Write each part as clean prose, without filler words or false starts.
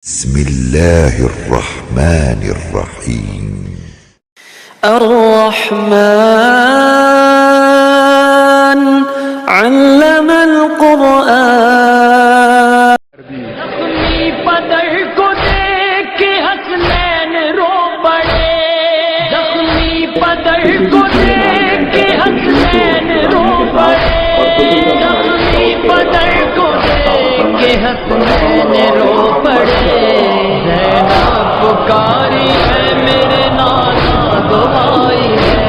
بسم الله الرحمن الرحيم. الرحمن علم القرآن. زخمی بدر کو دیکھ کے حسنین رو پڑے، زخمی بدر کو دیکھ کے حسنین رو پڑے، زخمی بدر کو دیکھ کے حسنین رو پڑے، زینب پکاری ہے میرے نانا دعائی ہے۔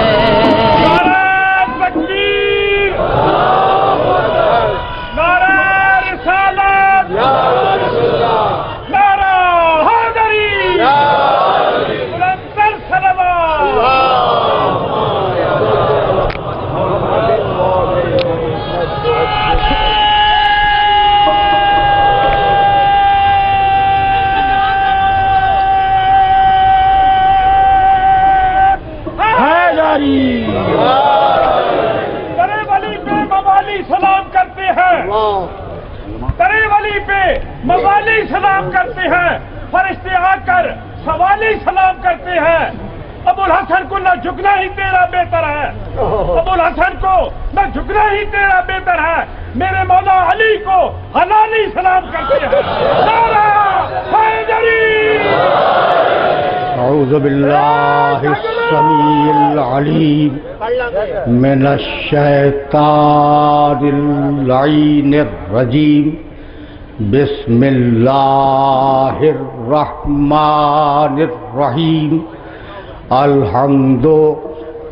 ترے ولی پہ موالی سلام کرتے ہیں، ترے ولی پہ موالی سلام کرتے ہیں، فرشتے آ کر سوالی سلام کرتے ہیں۔ ابو الحسن کو نہ جھکنا ہی تیرا بہتر ہے، ابو الحسن کو نہ جھکنا ہی تیرا بہتر ہے، میرے مولا علی کو حلالی سلام کرتے ہیں۔ نعرہ حیدری! اعوذ باللہ السمیع العلیم من الشیطان اللعین الرجیم، بسم اللہ الرحمن الرحیم، الحمد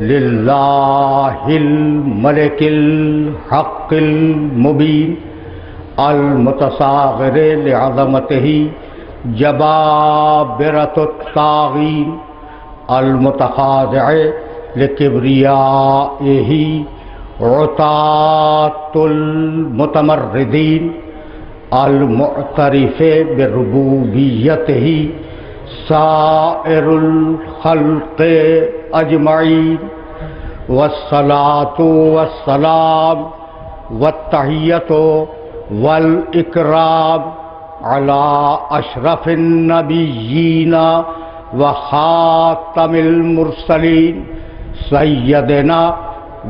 للہ الملک الحق المبین، المتصاغر لعظمتہ جبابرۃ الطاغین، المتخاضع لکبریائہ عتاۃ المتمردین، المعترف بربوبیتہ سائر الخلق اجمعین، والصلاۃ والسلام والتحیۃ والاکرام علی اشرف النبیین وخاتم المرسلین، سیدنا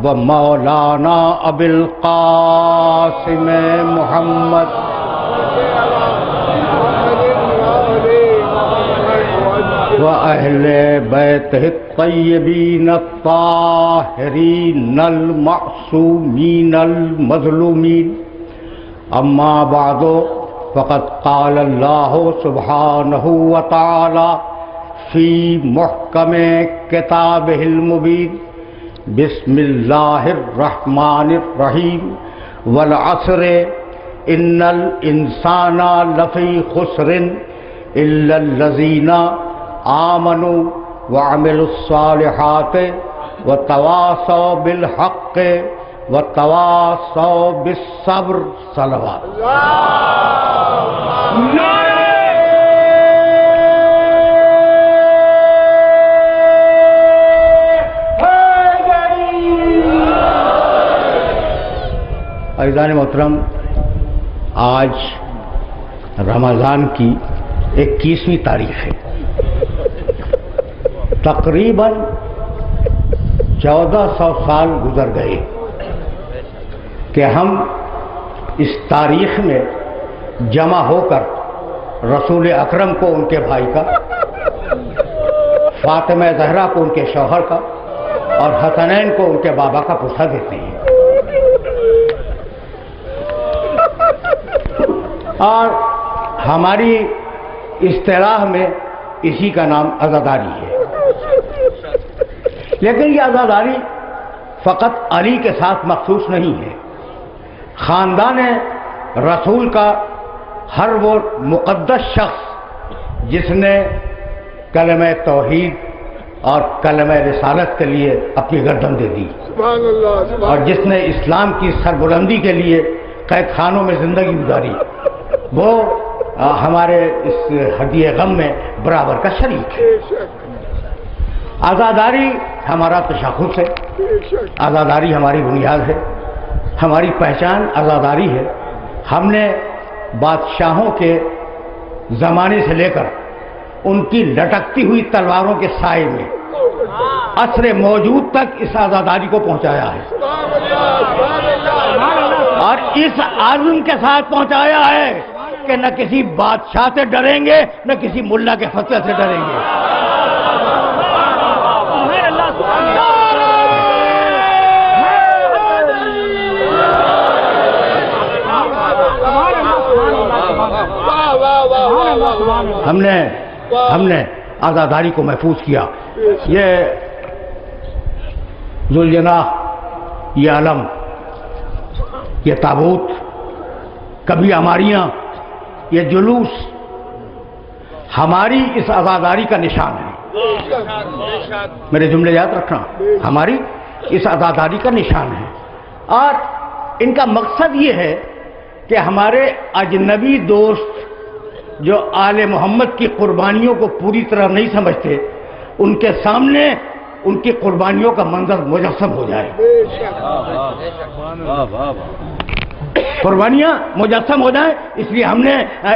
و مولانا ابی القاسم محمد و اہل بیتہ الطیبین الطاہرین المعصومین المظلومین۔ اما بعد، فقد قال اللہ سبحانہ وتعالی فی محکم کتابہ المبین، بسم اللہ الرحمن الرحیم، والعصر ان الانسان لفی خسر الا الذین آمنوا وعملوا الصالحات وتواصوا بالحق وتواصوا بالصبر۔ صلوات۔ عزیزان محترم، آج رمضان کی 21ویں تاریخ ہے۔ تقریباً 1400 سال گزر گئے کہ ہم اس تاریخ میں جمع ہو کر رسول اکرم کو ان کے بھائی کا، فاطمہ زہرا کو ان کے شوہر کا، اور حسنین کو ان کے بابا کا پوچھا دیتے ہیں، اور ہماری اصطلاح میں اسی کا نام عزاداری ہے۔ لیکن یہ عزاداری فقط علی کے ساتھ مخصوص نہیں ہے، خاندان رسول کا ہر وہ مقدس شخص جس نے کلمہ توحید اور کلمہ رسالت کے لیے اپنی گردن دے دی، اور جس نے اسلام کی سربلندی کے لیے قید خانوں میں زندگی گزاری، وہ ہمارے اس ہدیہ غم میں برابر کا شریک ہے۔ عزاداری ہمارا تشخص ہے، عزاداری ہماری بنیاد ہے، ہماری پہچان عزاداری ہے۔ ہم نے بادشاہوں کے زمانے سے لے کر ان کی لٹکتی ہوئی تلواروں کے سائے میں عصر موجود تک اس آزاداری کو پہنچایا ہے، اور اس عزم کے ساتھ پہنچایا ہے کہ نہ کسی بادشاہ سے ڈریں گے، نہ کسی ملا کے فتوے سے ڈریں گے۔ ہم نے آزاداری کو محفوظ کیا۔ یہ ذوالجناح، یہ علم، یہ تابوت، کبھی ہماریاں، یہ جلوس ہماری اس آزاداری کا نشان ہے۔ میرے جملے یاد رکھنا، ہماری اس آزاداری کا نشان ہے، اور ان کا مقصد یہ ہے کہ ہمارے اجنبی دوست جو آل محمد کی قربانیوں کو پوری طرح نہیں سمجھتے، ان کے سامنے ان کی قربانیوں کا منظر مجسم ہو جائے، قربانیاں مجسم ہو جائیں۔ اس لیے ہم نے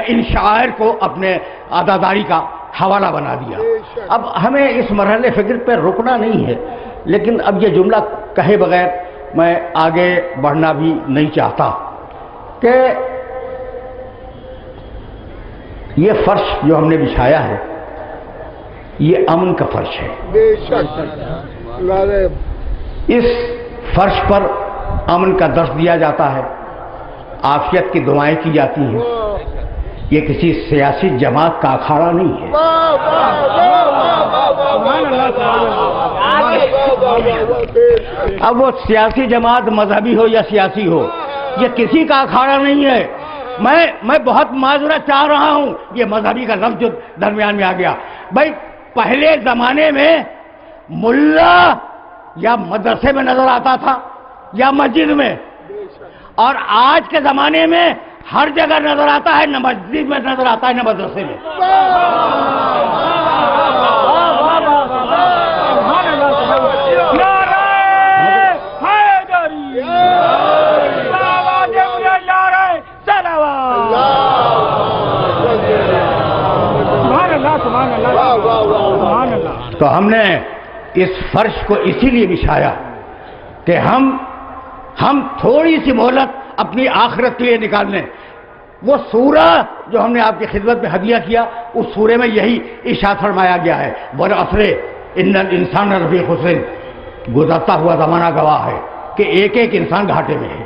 ان شعائر کو اپنے آزاداری کا حوالہ بنا دیا۔ اب ہمیں اس مرحلے فکر پہ رکنا نہیں ہے، لیکن اب یہ جملہ کہے بغیر میں آگے بڑھنا بھی نہیں چاہتا کہ یہ فرش جو ہم نے بچھایا ہے یہ امن کا فرش ہے۔ اس فرش پر امن کا درس دیا جاتا ہے، عافیت کی دعائیں کی جاتی ہیں۔ یہ کسی سیاسی جماعت کا اکھاڑا نہیں ہے۔ اب وہ سیاسی جماعت مذہبی ہو یا سیاسی ہو، یہ کسی کا اکھاڑا نہیں ہے۔ میں بہت معذرت چاہ رہا ہوں، یہ مذہبی کا لفظ جو درمیان میں آ گیا۔ بھائی پہلے زمانے میں ملا یا مدرسے میں نظر آتا تھا یا مسجد میں، اور آج کے زمانے میں ہر جگہ نظر آتا ہے، نہ مسجد میں نظر آتا ہے نہ مدرسے میں۔ تو ہم نے اس فرش کو اسی لیے بچھایا کہ ہم تھوڑی سی مہلت اپنی آخرت کے لیے نکال لیں۔ وہ سورہ جو ہم نے آپ کی خدمت میں ہدیہ کیا، اس سورے میں یہی ارشاد فرمایا گیا ہے، والعصر ان الانسان لفی خسر، گزرتا ہوا زمانہ گواہ ہے کہ ایک ایک انسان گھاٹے میں ہے،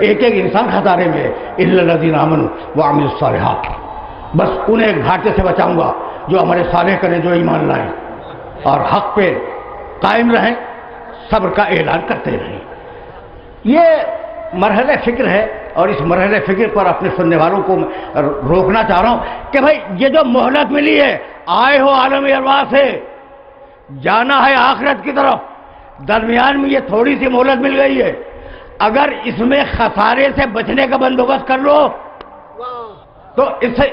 ایک ایک انسان خسارے میں ہے، الا الذین آمنوا وعملوا الصالحات، بس انہیں گھاٹے سے بچاؤں گا جو عمل صالح کریں، جو ایمان لائیں اور حق پہ قائم رہیں، صبر کا اعلان کرتے رہیں۔ یہ مرحلہ فکر ہے، اور اس مرحلہ فکر پر اپنے سننے والوں کو روکنا چاہ رہا ہوں کہ بھائی یہ جو مہلت ملی ہے، آئے ہو عالم ارواح سے، جانا ہے آخرت کی طرف، درمیان میں یہ تھوڑی سی مہلت مل گئی ہے، اگر اس میں خسارے سے بچنے کا بندوبست کر لو تو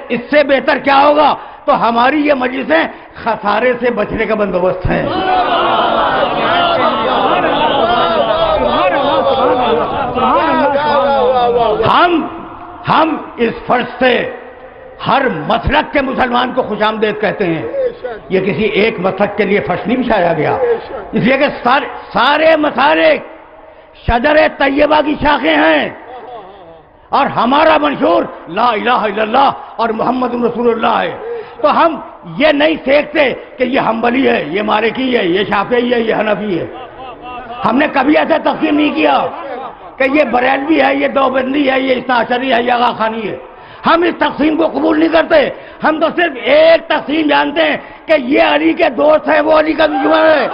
اس سے بہتر کیا ہوگا؟ تو ہماری یہ مجلسیں خسارے سے بچنے کا بندوبست ہیں۔ ہم اس فرض سے ہر مسلک کے مسلمان کو خوش آمدید کہتے ہیں۔ یہ کسی ایک مسلک کے لیے فرش نہیں بچھایا گیا، اس لیے کہ سارے مسالک شجر طیبہ کی شاخیں ہیں، اور ہمارا منشور لا الہ الا اللہ اور محمد رسول اللہ ہے۔ تو ہم یہ نہیں سیکھتے کہ یہ حنبلی ہے، یہ مالکی ہے، یہ شافعی ہے، یہ حنفی ہے۔ ہم نے کبھی ایسا تقسیم نہیں کیا کہ یہ بریلوی ہے، یہ دیوبندی ہے، یہ اثنا عشری ہے، یہ آغا خانی ہے۔ ہم اس تقسیم کو قبول نہیں کرتے، ہم تو صرف ایک تقسیم جانتے ہیں کہ یہ علی کے دوست ہے، وہ علی کا دشمن ہے۔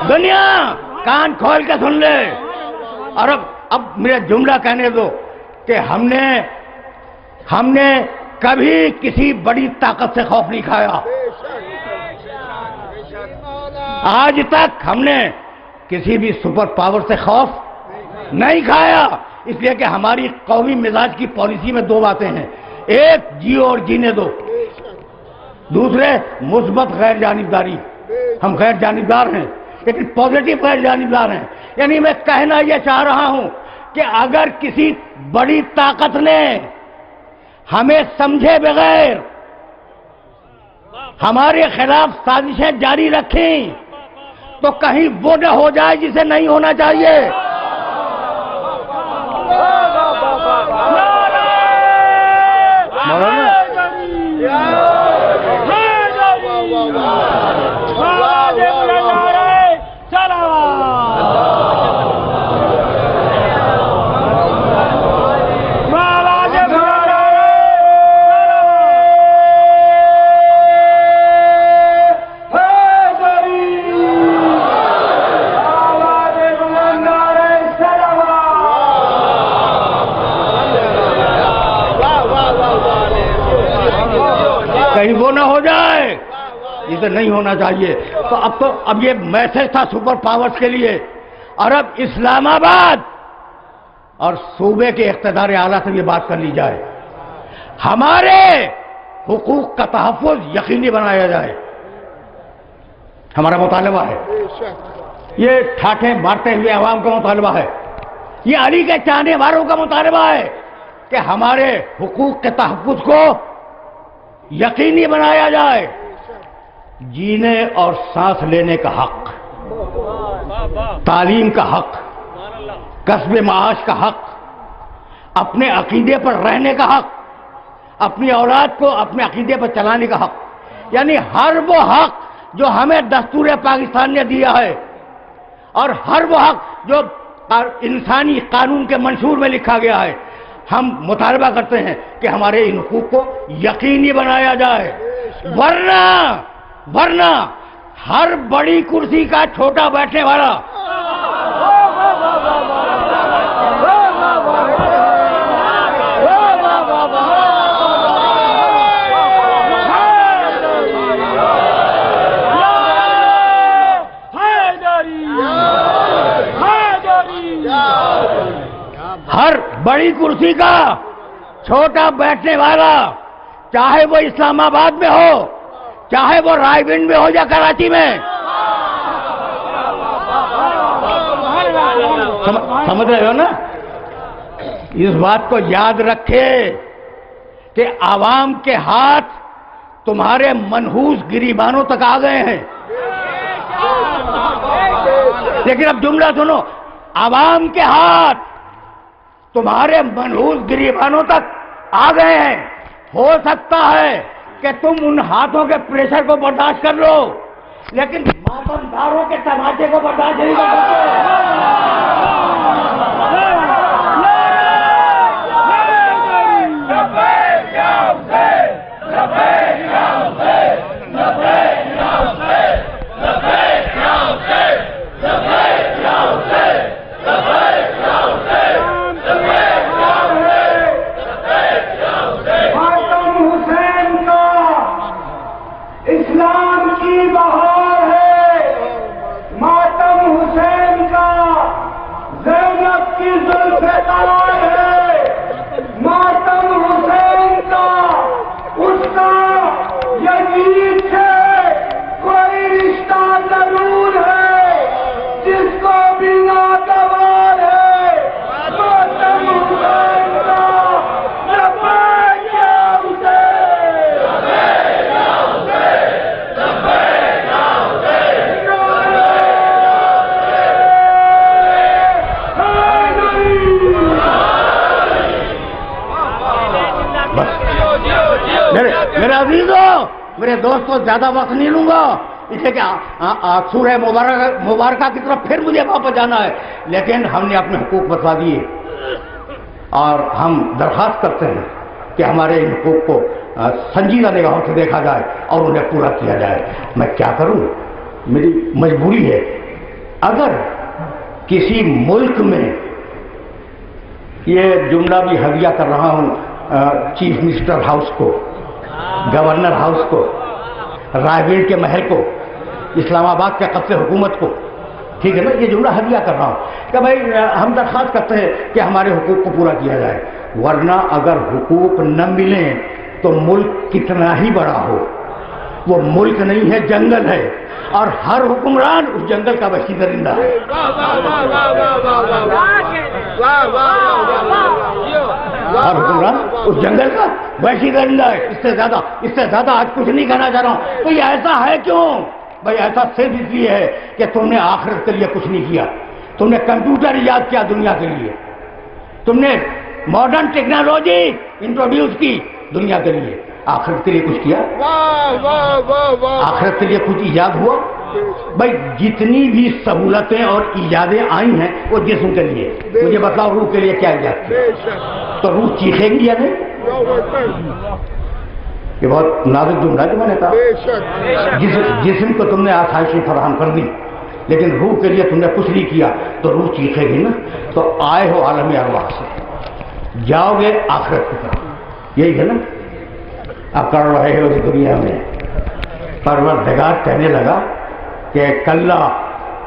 دنیا کان کھول کے سن لے، اور اب میرا جملہ کہنے دو کہ ہم نے کبھی کسی بڑی طاقت سے خوف نہیں کھایا۔ آج تک ہم نے کسی بھی سپر پاور سے خوف نہیں کھایا، اس لیے کہ ہماری قومی مزاج کی پالیسی میں دو باتیں ہیں، ایک جیو اور جینے دو، دوسرے مثبت غیر جانبداری۔ ہم غیر جانبدار ہیں لیکن پازیٹو غیر جانبدار ہیں۔ یعنی میں کہنا یہ چاہ رہا ہوں کہ اگر کسی بڑی طاقت نے ہمیں سمجھے بغیر ہمارے خلاف سازشیں جاری رکھیں تو کہیں وہ نہ ہو جائے جسے نہیں ہونا چاہیے۔ کہیں وہ نہ ہو جائے جسے نہیں ہونا چاہیے۔ تو اب یہ میسج تھا سپر پاورز کے لیے، اور اب اسلام آباد اور صوبے کے اقتدار اعلیٰ سے یہ بات کر لی جائے، ہمارے حقوق کا تحفظ یقینی بنایا جائے۔ ہمارا مطالبہ ہے، یہ ٹھاٹھیں مارتے ہوئے عوام کا مطالبہ ہے، یہ علی کے چاہنے والوں کا مطالبہ ہے کہ ہمارے حقوق کے تحفظ کو یقینی بنایا جائے۔ جینے اور سانس لینے کا حق، تعلیم کا حق، کسب معاش کا حق، اپنے عقیدے پر رہنے کا حق، اپنی اولاد کو اپنے عقیدے پر چلانے کا حق، یعنی ہر وہ حق جو ہمیں دستور پاکستان نے دیا ہے، اور ہر وہ حق جو انسانی قانون کے منشور میں لکھا گیا ہے، ہم مطالبہ کرتے ہیں کہ ہمارے ان حقوق کو یقینی بنایا جائے، ورنہ ہر بڑی کرسی کا چھوٹا بیٹھنے والا ہر بڑی کرسی کا چھوٹا بیٹھنے والا، چاہے وہ اسلام آباد میں ہو، چاہے وہ رائے گنج میں ہو یا کراچی میں، سمجھ رہے ہو نا؟ اس بات کو یاد رکھے کہ عوام کے ہاتھ تمہارے منحوس گریبانوں تک آ گئے ہیں۔ لیکن اب جملہ سنو، عوام کے ہاتھ تمہارے منحوس گریبانوں تک آ گئے ہیں۔ ہو سکتا ہے کہ تم ان ہاتھوں کے پریشر کو برداشت کر لو، لیکن ماتمداروں کے تماچے کو برداشت نہیں کر اسلام کی بہار ہے، ماتم حسین کا، زینب کی زلف تار ہے، ماتم حسین کا، اس کا یزید سے کوئی رشتہ ضرور ہے، جس کو بھی ناگوار ہے، ماتم حسین کا، میرے عزیزوں، میرے دوستوں، زیادہ وقت نہیں لوں گا، اس لیے کہ سورہ مبارکہ کی طرف پھر مجھے واپس جانا ہے، لیکن ہم نے اپنے حقوق بتلا دیے اور ہم درخواست کرتے ہیں کہ ہمارے ان حقوق کو سنجیدہ نگاہوں سے دیکھا جائے اور انہیں پورا کیا جائے۔ میں کیا کروں، میری مجبوری ہے۔ اگر کسی ملک میں، یہ جملہ بھی ہدیہ کر رہا ہوں چیف منسٹر ہاؤس کو، گورنر ہاؤس کو، رائے گنج کے محل کو، اسلام آباد کے قبضے حکومت کو، ٹھیک ہے نا، یہ جملہ ہدیہ کر رہا ہوں۔ کہ بھائی ہم درخواست کرتے ہیں کہ ہمارے حقوق کو پورا کیا جائے، ورنہ اگر حقوق نہ ملیں تو ملک کتنا ہی بڑا ہو، وہ ملک نہیں ہے، جنگل ہے، اور ہر حکمران اس جنگل کا وحشی درندہ ہے۔ ہر حکمران اس جنگل کا وحشی درندہ ہے۔ اس سے زیادہ آج کچھ نہیں کہنا چاہ رہا ہوں۔ تو یہ ایسا ہے کیوں؟ بھائی ایسا صرف اس لیے ہے کہ تم نے آخرت کے لیے کچھ نہیں کیا، تم نے کمپیوٹر ایجاد کیا دنیا کے لیے، تم نے ماڈرن ٹیکنالوجی انٹروڈیوس کی دنیا کے لیے، آخرت کے لیے کچھ کیا؟ آخرت کے لیے کچھ ایجاد ہوا؟ بھائی جتنی بھی سہولتیں اور ایجادیں آئی ہیں وہ جسم کے لیے، مجھے بتاؤ روح کے لیے کیا ایجاد کیا؟ تو روح چیخے گی یا نہیں؟ یہ بہت نازک جملہ ہے جو میں نے کہا، جسم کو تم نے آسائشیں فراہم کر دی لیکن روح کے لیے تم نے کچھ نہیں کیا تو روح چیخے گی نا۔ تو آئے ہو عالم ارواح سے، جاؤ گے آخرت کی طرف، یہی ہے نا اب کر رہے ہو اس دنیا میں۔ پروردگار کہنے لگا کہ کلا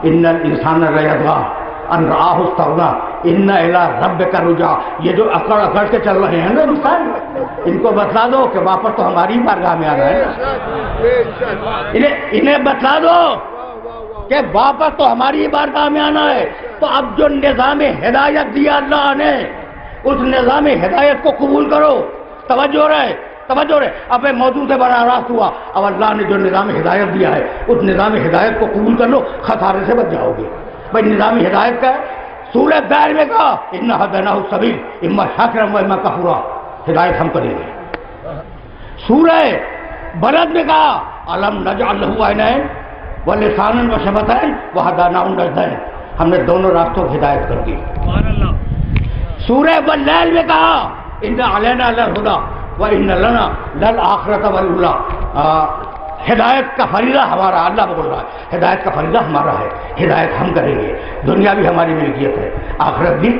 ان الانسان لیطغی ان رآہ استغنی ان الی ربک رجعا، یہ جو اکڑ اکڑ کے چل رہے ہیں نا انسان، ان کو بتلا دو کہ واپس تو ہماری بارگاہ میں آنا ہے نا، انہیں بتلا دو کہ واپس تو ہماری بارگاہ میں آنا ہے۔ تو اب جو نظام ہدایت دیا اللہ نے، اس نظام ہدایت کو قبول کرو۔ توجہ رہے اب موضوع سے براہ راست ہوا، اب اللہ نے جو نظام ہدایت دیا ہے اس نظام ہدایت کو قبول کر لو، خسارے سے بچ جاؤ گے۔ بھائی نظام ہدایت کا ہے، سورہ دار میں کہا انا ہدیناہ السبیل اما شاکرا و اما کفورا، ہدایت ہم کریں گے۔ سورہ بلد میں کہا الم نجعل لہ عینین ولسانا وشفتین وہدیناہ النجدین، ہم نے دونوں راستوں کی ہدایت کر دی۔ سورہ واللیل میں کہا ان علینا للہدی وَإِنَّ لَنَا لَلْآخِرَةَ وَالْأُولَىٰ، ہدایت کا فریضہ ہمارا، اللہ بول رہا ہے ہدایت کا فریضہ ہمارا ہے، ہدایت ہم کریں گے، دنیا بھی ہماری ملکیت ہے، آخرت بھی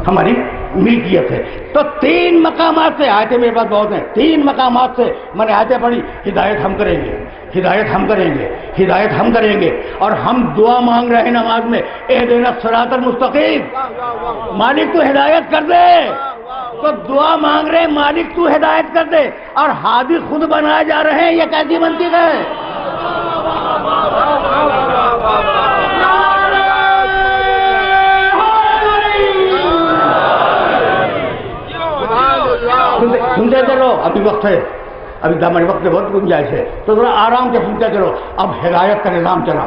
ہماری ملکیت ہے۔ تو تین مقامات سے آیتیں میرے پاس بہت ہیں، تین مقامات سے میں نے آیتیں پڑھی، ہدایت ہم کریں گے، ہدایت ہم کریں گے، ہدایت ہم کریں گے، اور ہم دعا مانگ رہے ہیں نماز میں اہدنا الصراط المستقیم، مالک تو ہدایت کر دے، تو دعا مانگ رہے مالک تو ہدایت کر دے، اور ہادی خود بنائے جا رہے ہیں، یہ کیسی منطق ہے؟ سنتے چلو، ابھی وقت ہے، ابھی دامن وقت میں بہت گنجائش ہے، تو ذرا آرام سے سنتے چلو۔ اب ہدایت کا نظام چلا،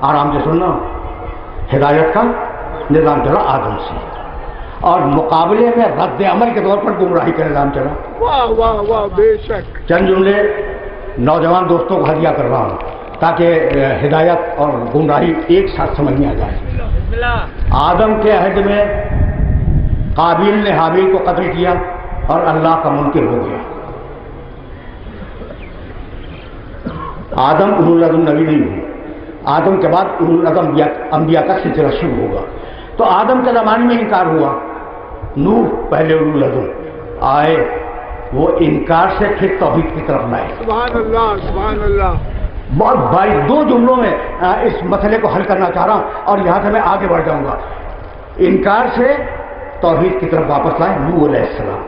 آرام سے سننا، ہدایت کا نظام چلا آدم سے، اور مقابلے میں رد عمل کے طور پر گمراہی کا نظام چلا۔ واہ واہ واہ، بے شک۔ چند جملے نوجوان دوستوں کو ہدیہ کر رہا ہوں تاکہ ہدایت اور گمراہی ایک ساتھ سمجھ میں آ جائے۔ آدم کے عہد میں قابیل نے حابیل کو قتل کیا اور اللہ کا منکر ہو گیا۔ آدم اولو العزم نبی نہیں ہوئے، آدم کے بعد اولو العزم انبیاء کا سلسلہ شروع ہوگا۔ تو آدم کے زمانے میں انکار ہوا، نوح پہلے اولو العزم آئے، وہ انکار سے پھر توحید کی طرف لائے۔ سبحان اللہ، سبحان اللہ۔ بہت بھائی دو جملوں میں اس مسئلے کو حل کرنا چاہ رہا ہوں اور یہاں سے میں آگے بڑھ جاؤں گا۔ انکار سے توحید کی طرف واپس لائے نوح علیہ السلام،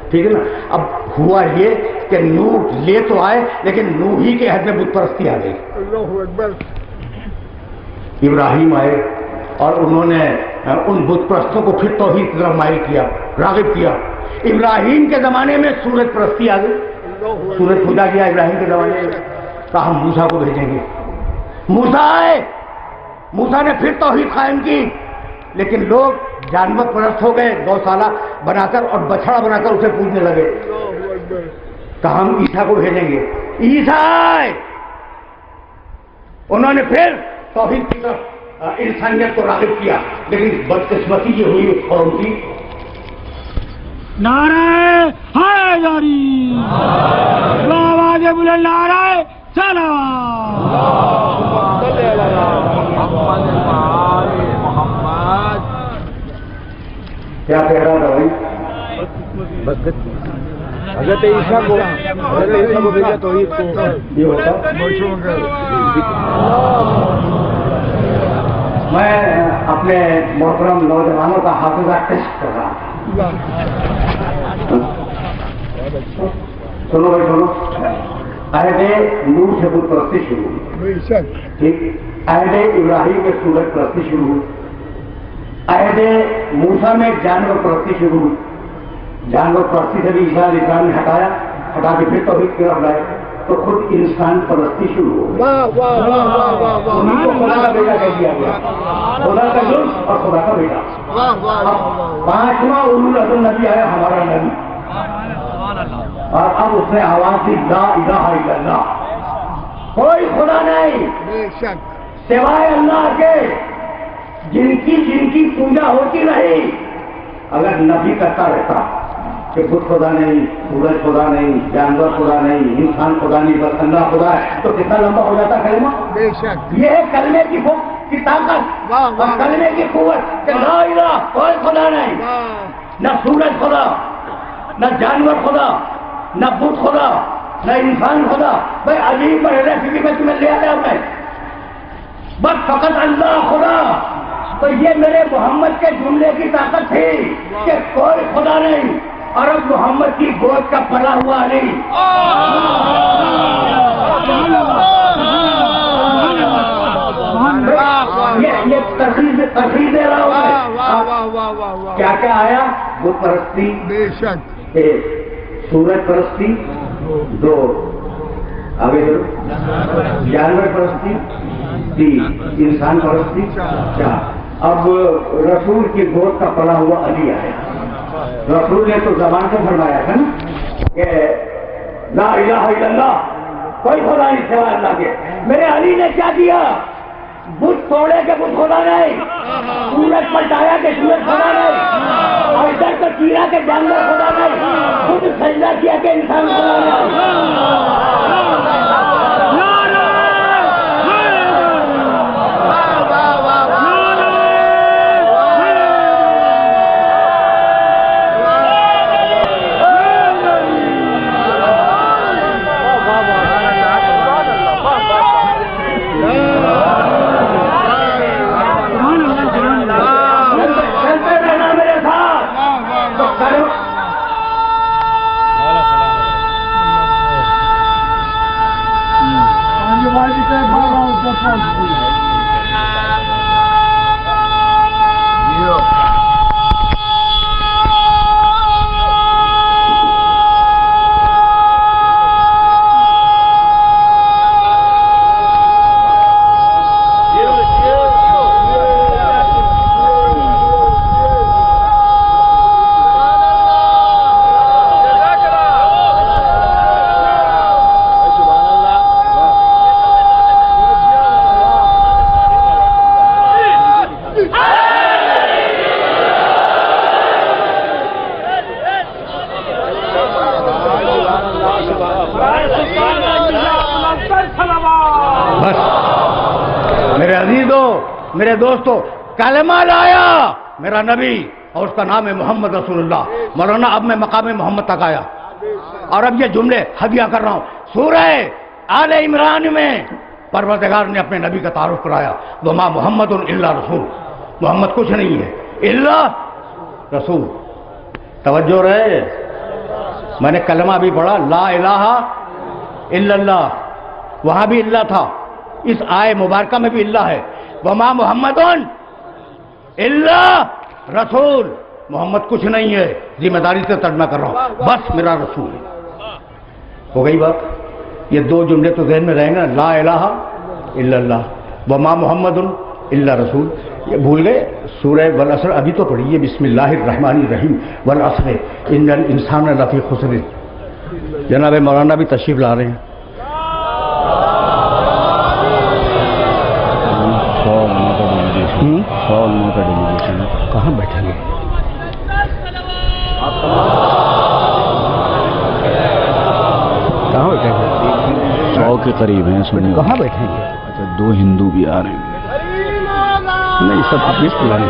ٹھیک ہے نا۔ اب ہوا یہ کہ نوح لے تو آئے لیکن نوح ہی کے عہد میں بت پرستی آ گئی۔ اللہ اکبر۔ ابراہیم آئے اور انہوں نے ان بت پرستوں کو پھر توحید کی طرف مائل کیا، راغب کیا۔ ابراہیم کے زمانے میں سورج پرستی آ گئی، سورج پوجا کیا ابراہیم کے زمانے میں، تو ہم موسیٰ کو بھیجیں گے۔ موسیٰ آئے، موسیٰ نے پھر توحید قائم کی، لیکن لوگ جانور پرست ہو گئے، گوشالہ بنا کر اور بچڑا بنا کر اسے پوجنے لگے۔ تو ہم عیسیٰ کو بھیجیں گے۔ عیسیٰ آئے، انہوں نے پھر توحید کی طرف انسانیت کو راغب کیا، لیکن بدقسمتی یہ ہوئی اس قوم کی۔ نعرہ حیدری، آواز بلند نعرہ صلوات۔ کیا کہہ رہا تھا بھائی؟ حضرت عیسیٰ کو بھیجا توحید کو، یہ ہوتا میں اپنے محترم نوجوانوں کا حافظہ ٹیسٹ کر رہا تھا. سنو بھائی سنو. عہد نور سے بت پرستی شروع ہوئی. ٹھیک. عہد ابراہیم میں سورج پرستی شروع ہوئی. عہد موسیٰ میں جانور پرستی شروع ہوئی. جانور پرستی سے بھی عیسیٰ علیہ السلام نے ہٹا کے پھر توحید کی طرف لائے تو خود انسان پرستی شروع ہو گئی. ان کو خدا کا بیٹا کہہ دیا گیا. خدا کا جز اور خدا کا بیٹا. پانچواں اولو العزم نبی آیا ہمارا نبی, اور اب اس نے آواز دی لا الہ الا اللہ. کوئی خدا نہیں سوائے اللہ کے جن کی پوجا ہوتی رہی. اگر نبی کرتا رہتا کہ بت خدا نہیں, سورج خدا نہیں, جانور خدا نہیں, انسان خدا نہیں, بس اللہ خدا ہے, تو کتنا لمبا ہو جاتا کلمہ. یہ ہے کلمے کی طاقت اور کلمے کی قوت کہ لا الہ کوئی خدا نہیں, نہ سورج خدا, نہ جانور خدا, نہ بت خدا, نہ انسان خدا. بھائی عجیب ریسیپی میں تمہیں لے آیا میں, بس فقط اللہ خدا. تو یہ میرے محمد کے جملے کی طاقت تھی کہ کوئی خدا نہیں, اور اب محمد کی گود کا پلا ہوا علی. یہ تفریح دے رہا ہوں. کیا کیا آیا؟ بت پرستی, سورج پرستی, 2 آگے جانور پرستی, 3 انسان پرستی, 4 اب رسول کی گود کا پلا ہوا علی آیا. رسول نے تو زبان سے فرمایا تھا نا کہ لا الہ الا اللہ کوئی خدا نہیں سوائے اللہ کے. میرے علی نے کیا کیا؟ بت توڑے کے بت خدا نہیں, سورج پلٹایا کہ سورج خدا نہیں, اور ادھر تو چیرا کے جانور خدا نہیں, خود سجدہ کیا کہ انسان خدا نہیں. میرے دوستو, کلمہ لایا میرا نبی اور اس کا نام ہے محمد رسول اللہ. مولانا اب میں مقام محمد تک آیا اور اب یہ جملے ہدیہ کر رہا ہوں. سورہ آل عمران میں پروردگار نے اپنے نبی کا تعارف کرایا, وما محمد الا رسول, محمد کچھ نہیں ہے الا رسول. توجہ رہے, میں نے کلمہ بھی پڑھا لا الہ الا اللہ, وہاں بھی اللہ تھا, اس آئے مبارکہ میں بھی اللہ ہے. وما محمد الا رسول, محمد کچھ نہیں ہے, ذمہ داری سے ترجمہ کر رہا ہوں, بس میرا رسول ہے. ہو گئی بات. یہ 2 جملے تو ذہن میں رہیں گے, لا الہ الا اللہ, وما محمد الا رسول. یہ بھول گئے سورہ والعصر ابھی تو پڑھیے, بسم اللہ الرحمن الرحیم, والعصر ان الانسان لفی خسر. جناب مولانا بھی تشریف لا رہے ہیں. کہاں بیٹھیں گے؟ کہاں بیٹھیں گے؟ 100 کے قریب ہیں. سنیے کہاں بیٹھیں گے؟ اچھا 2 ہندو بھی آ رہے ہیں. نہیں سب پلیز پلانے.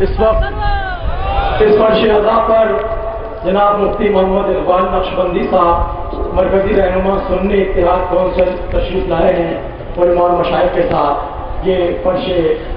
اس وقت اس فرش ادا پر جناب مفتی محمد اقبال نقشبندی صاحب مرکزی رہنما سنی اتحاد کونسل تشریف لائے ہیں علماء اور مشائخ کے ساتھ. یہ فرش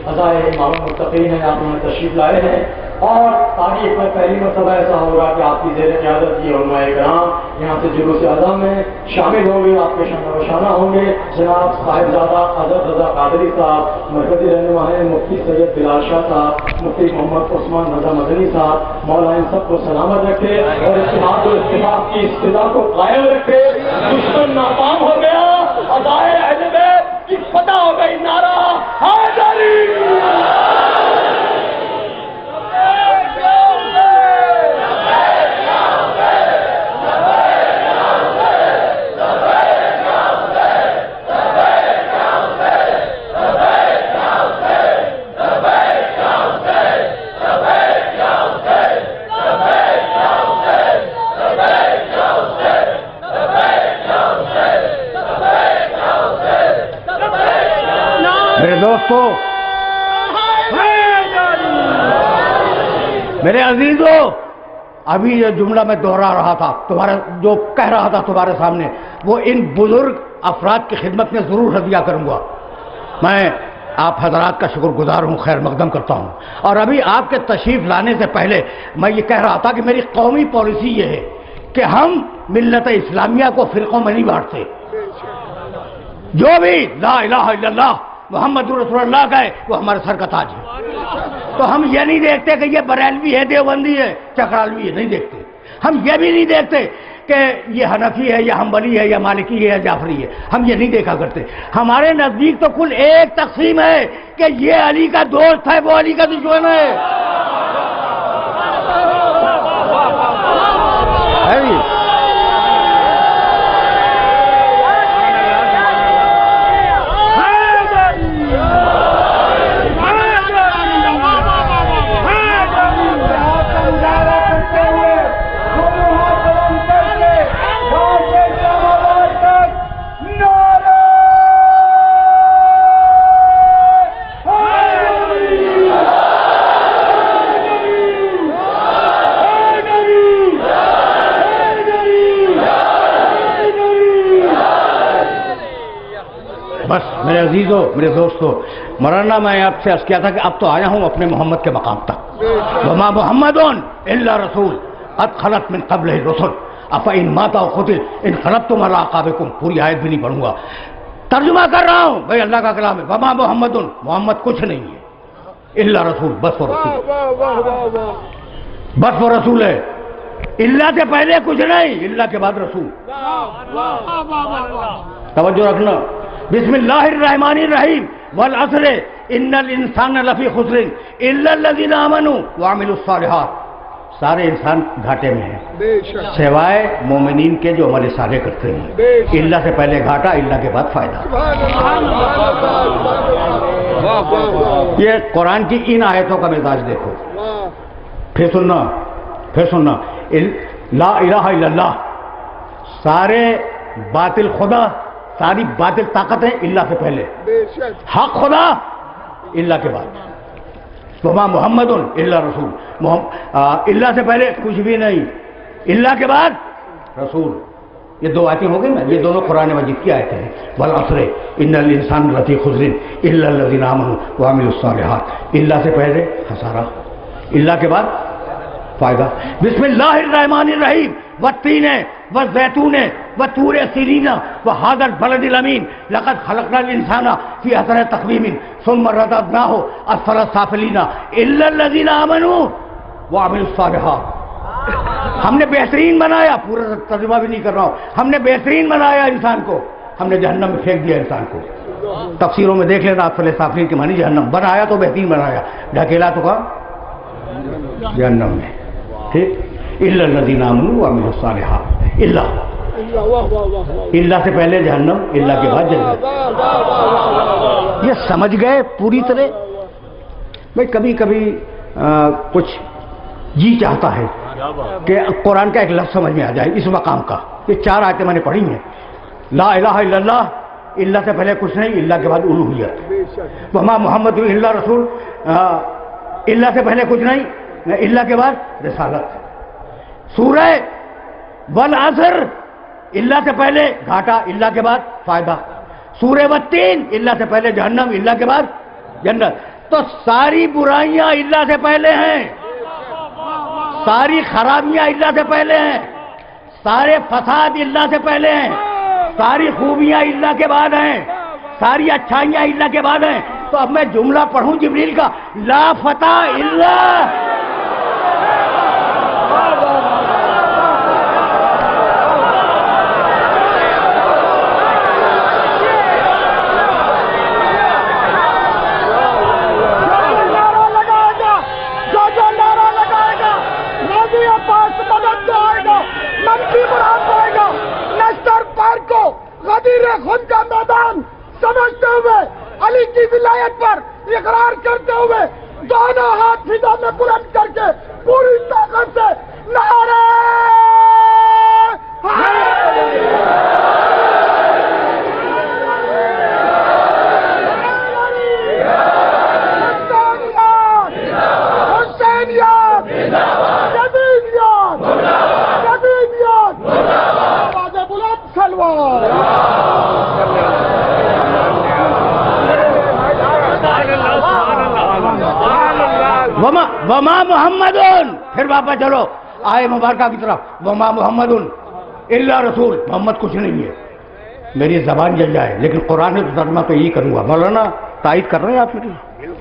ادائے امام المتقین ہے، آپ یہاں تشریف لائے ہیں اور تاریخ میں پہلی مرتبہ ایسا ہوگا کہ آپ کی زیر قیادت یہ علماء کرام یہاں سے جلوس اعظم میں شامل ہوں گے، آپ کے شانہ بشانہ ہوں گے. جناب صاحبزادہ حضرت رضا قادری صاحب مرکزی رہنما ہیں، مفتی سید بلال شاہ صاحب، مفتی محمد عثمان رضا مدنی صاحب، مولا ان سب کو سلامت رکھے اور اتحاد و اتفاق کی اس فضا کو قائم رکھے. دشمن ناکام ہو گیا، ادائے اہل بیت کی فتح ہو گئی. نعرہ حیدری. میرے دوستو، میرے عزیزو، ابھی یہ جملہ میں دوہرا رہا تھا، تمہارا جو کہہ رہا تھا تمہارے سامنے، وہ ان بزرگ افراد کی خدمت میں ضرور ہدیہ کروں گا. میں آپ حضرات کا شکر گزار ہوں، خیر مقدم کرتا ہوں. اور ابھی آپ کے تشریف لانے سے پہلے میں یہ کہہ رہا تھا کہ میری قومی پالیسی یہ ہے کہ ہم ملت اسلامیہ کو فرقوں میں نہیں بانٹتے. جو بھی لا الہ الا اللہ محمد رسول اللہ کا ہے وہ ہمارے سر کا تاج ہے. تو ہم یہ نہیں دیکھتے کہ یہ بریلوی ہے، دیوبندی ہے، چکرالوی ہے، نہیں دیکھتے. ہم یہ بھی نہیں دیکھتے کہ یہ حنفی ہے یا حنبلی ہے یا مالکی ہے یا جعفری ہے. ہم یہ نہیں دیکھا کرتے. ہمارے نزدیک تو کل ایک تقسیم ہے کہ یہ علی کا دوست ہے، وہ علی کا دشمن ہے. بس میرے عزیزو، میرے دوستو، مولانا میں آپ سے عرض کیا تھا کہ اب تو آیا ہوں اپنے محمد کے مقام تک. وما محمد الا رسول قد خلت من قبلہ الرسل افإن مات أو قتل انقلبتم على أعقابكم. پوری آیت بھی نہیں پڑھوں گا، ترجمہ کر رہا ہوں بھائی، اللہ کا کلام ہے. وما محمد، محمد کچھ نہیں ہے، الا رسول، بس وہ رسول، بس وہ رسول ہے. اللہ سے پہلے کچھ نہیں، اللہ کے بعد رسول. توجہ رکھنا. بسم اللہ الرحمن الرحیم والعصر ان الانسان لفی خسر الا الذین آمنوا وعملوا الصالحات. سارے انسان گھاٹے میں ہیں سوائے مومنین کے جو عمل صالح کرتے ہیں. اللہ سے پہلے گھاٹا، اللہ کے بعد فائدہ. یہ قرآن کی ان آیتوں کا مزاج دیکھو. پھر سننا لا الہ الا اللہ، سارے باطل خدا، ساری باطل طاقتیں اللہ سے پہلے، حق خدا اللہ کے بعد. وما محمد الا رسول، اللہ سے پہلے کچھ بھی نہیں، اللہ کے بعد رسول. یہ دو آیتیں ہو گئی نا، یہ دونوں قرآن مجید کی آیتیں ہیں. والعصر ان الانسان لفی خسر الا الذین آمنوا وعملوا الصالحات. اللہ سے پہلے خسارہ، اللہ کے بعد فائدہ. بسم اللہ الرحمن الرحیم والتین والزیتون وطور سینین وہذا البلد الامین لقد خلقنا الانسان فی احسن تقویم ثم رددناہ اسفل سافلین الا الذین آمنوا وعملوا الصالحات. ہم نے بہترین بنایا، پورا ترجمہ بھی نہیں کر رہا ہوں، ہم نے بہترین بنایا انسان کو، ہم نے جہنم میں پھینک دیا انسان کو. تفسیروں میں دیکھ لینا، اسفل سافلین کے معنی جہنم. بنایا تو بہترین بنایا، ڈھکیلا تو کہا جہنم میں. ٹھیک. الا الذین آمنوا وعملوا الصالحات. اللہ اللہ سے پہلے جہنم، اللہ کے بعد جنت۔ یہ سمجھ گئے پوری طرح؟ بھائی کبھی کبھی کچھ جی چاہتا ہے کہ قرآن کا ایک لفظ سمجھ میں آ جائے اس مقام کا۔ یہ 4 آیتیں میں نے پڑھی ہیں، لا الہ الا اللہ، اللہ سے پہلے کچھ نہیں، اللہ کے بعد الوہیت، وما محمد الا رسول، اللہ سے پہلے کچھ نہیں، اللہ کے بعد رسالت، سورہ والعصر، اللہ سے پہلے گھاٹا، اللہ کے بعد فائدہ، سورہ والتین، اللہ سے پہلے جہنم، اللہ کے بعد جنت۔ تو ساری برائیاں اللہ سے پہلے ہیں، ساری خرابیاں اللہ سے پہلے ہیں، سارے فساد اللہ سے پہلے ہیں، ساری خوبیاں اللہ کے بعد ہیں، ساری اچھائیاں اللہ کے بعد ہیں۔ تو اب میں جملہ پڑھوں جبریل کا، لا فتح الا غدیر خود کا میدان سمجھتے ہوئے، علی کی ولایت پر اقرار کرتے ہوئے، دونوں ہاتھ فضا میں بلند کر کے پوری طاقت سے نعرہ حسینیت، جدیدیت، جدیدیت، آواز بلند سلوار۔ وما محمد، پھر واپس چلو آئے مبارکہ کی طرف، وما محمد الا رسول، محمد کچھ نہیں ہے۔ میری زبان جل جائے لیکن قرآن میں ترجمہ تو یہی کروں گا۔ مولانا تائید کر رہے ہیں آپ میری؟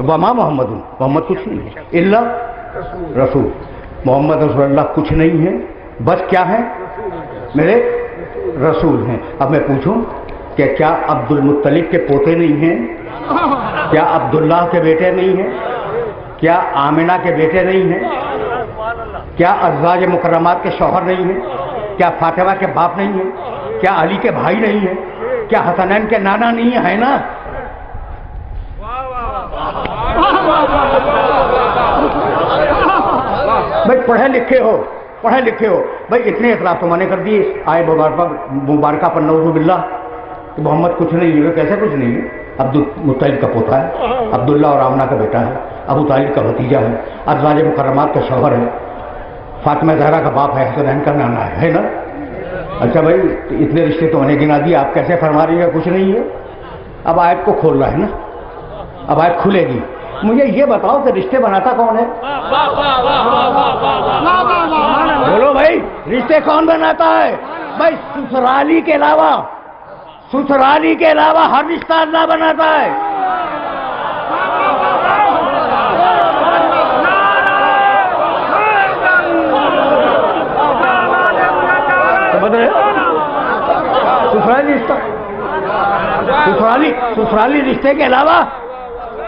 وما محمد، محمد کچھ نہیں ہے، الا رسول، محمد رسول اللہ کچھ نہیں ہے، بس کیا ہے؟ میرے رسول ہیں۔ اب میں پوچھوں کہ کیا عبد المطلب کے پوتے نہیں ہیں؟ کیا عبداللہ کے بیٹے نہیں ہیں؟ کیا آمنہ کے بیٹے نہیں ہیں؟ کیا ازواج مکرمات کے شوہر نہیں ہیں؟ کیا فاطمہ کے باپ نہیں ہیں؟ کیا علی کے بھائی نہیں ہیں؟ کیا حسنین کے نانا نہیں ہے نا؟ بھائی پڑھے لکھے ہو بھائی، اتنے اعتراف تو میں نے کر دیے آئے مبارکہ پر نعوذ باللہ کہ محمد کچھ نہیں ہے۔ کیسے کچھ نہیں ہے؟ عبد المطلب کا پوتا ہے، عبداللہ اور آمنہ کا بیٹا ہے، ابو طالب کا بھتیجا ہے، ازواج مکرمات کا شوہر ہے، فاطمہ زہرا کا باپ ہے، حسنین کا نانا ہے نا؟ اچھا بھائی اتنے رشتے تو انہیں گنا دیے، آپ کیسے فرما رہی ہیں کچھ نہیں ہے؟ اب آیت کو کھول رہا ہے نا، اب آیت کھلے گی۔ مجھے یہ بتاؤ کہ رشتے بناتا کون ہے؟ بولو بھائی، رشتے کون بناتا ہے؟ بھائی سسرالی کے علاوہ ہر رشتہ اللہ بناتا ہے۔ سسرالی رشتے کے علاوہ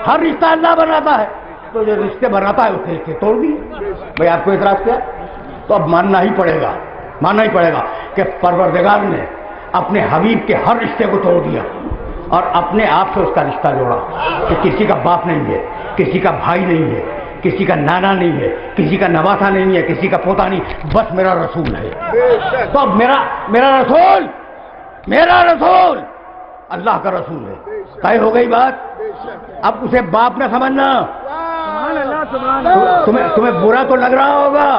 ہر رشتہ اللہ بناتا ہے، تو جو رشتے بناتا ہے اس نے رشتے توڑ دیے۔ بھائی آپ کو اعتراض کیا؟ تو اب ماننا ہی پڑے گا کہ پروردگار نے اپنے حبیب کے ہر رشتے کو توڑ دیا اور اپنے آپ سے اس کا رشتہ جوڑا کہ کسی کا باپ نہیں ہے، کسی کا بھائی نہیں ہے، کسی کا نانا نہیں ہے، کسی کا نواسا نہیں ہے، کسی کا پوتا نہیں، بس میرا رسول ہے۔ تو اب میرا رسول اللہ کا رسول ہے، طے ہو گئی بات۔ اب اسے باپ نہ سمجھنا، تمہیں برا تو لگ رہا ہوگا،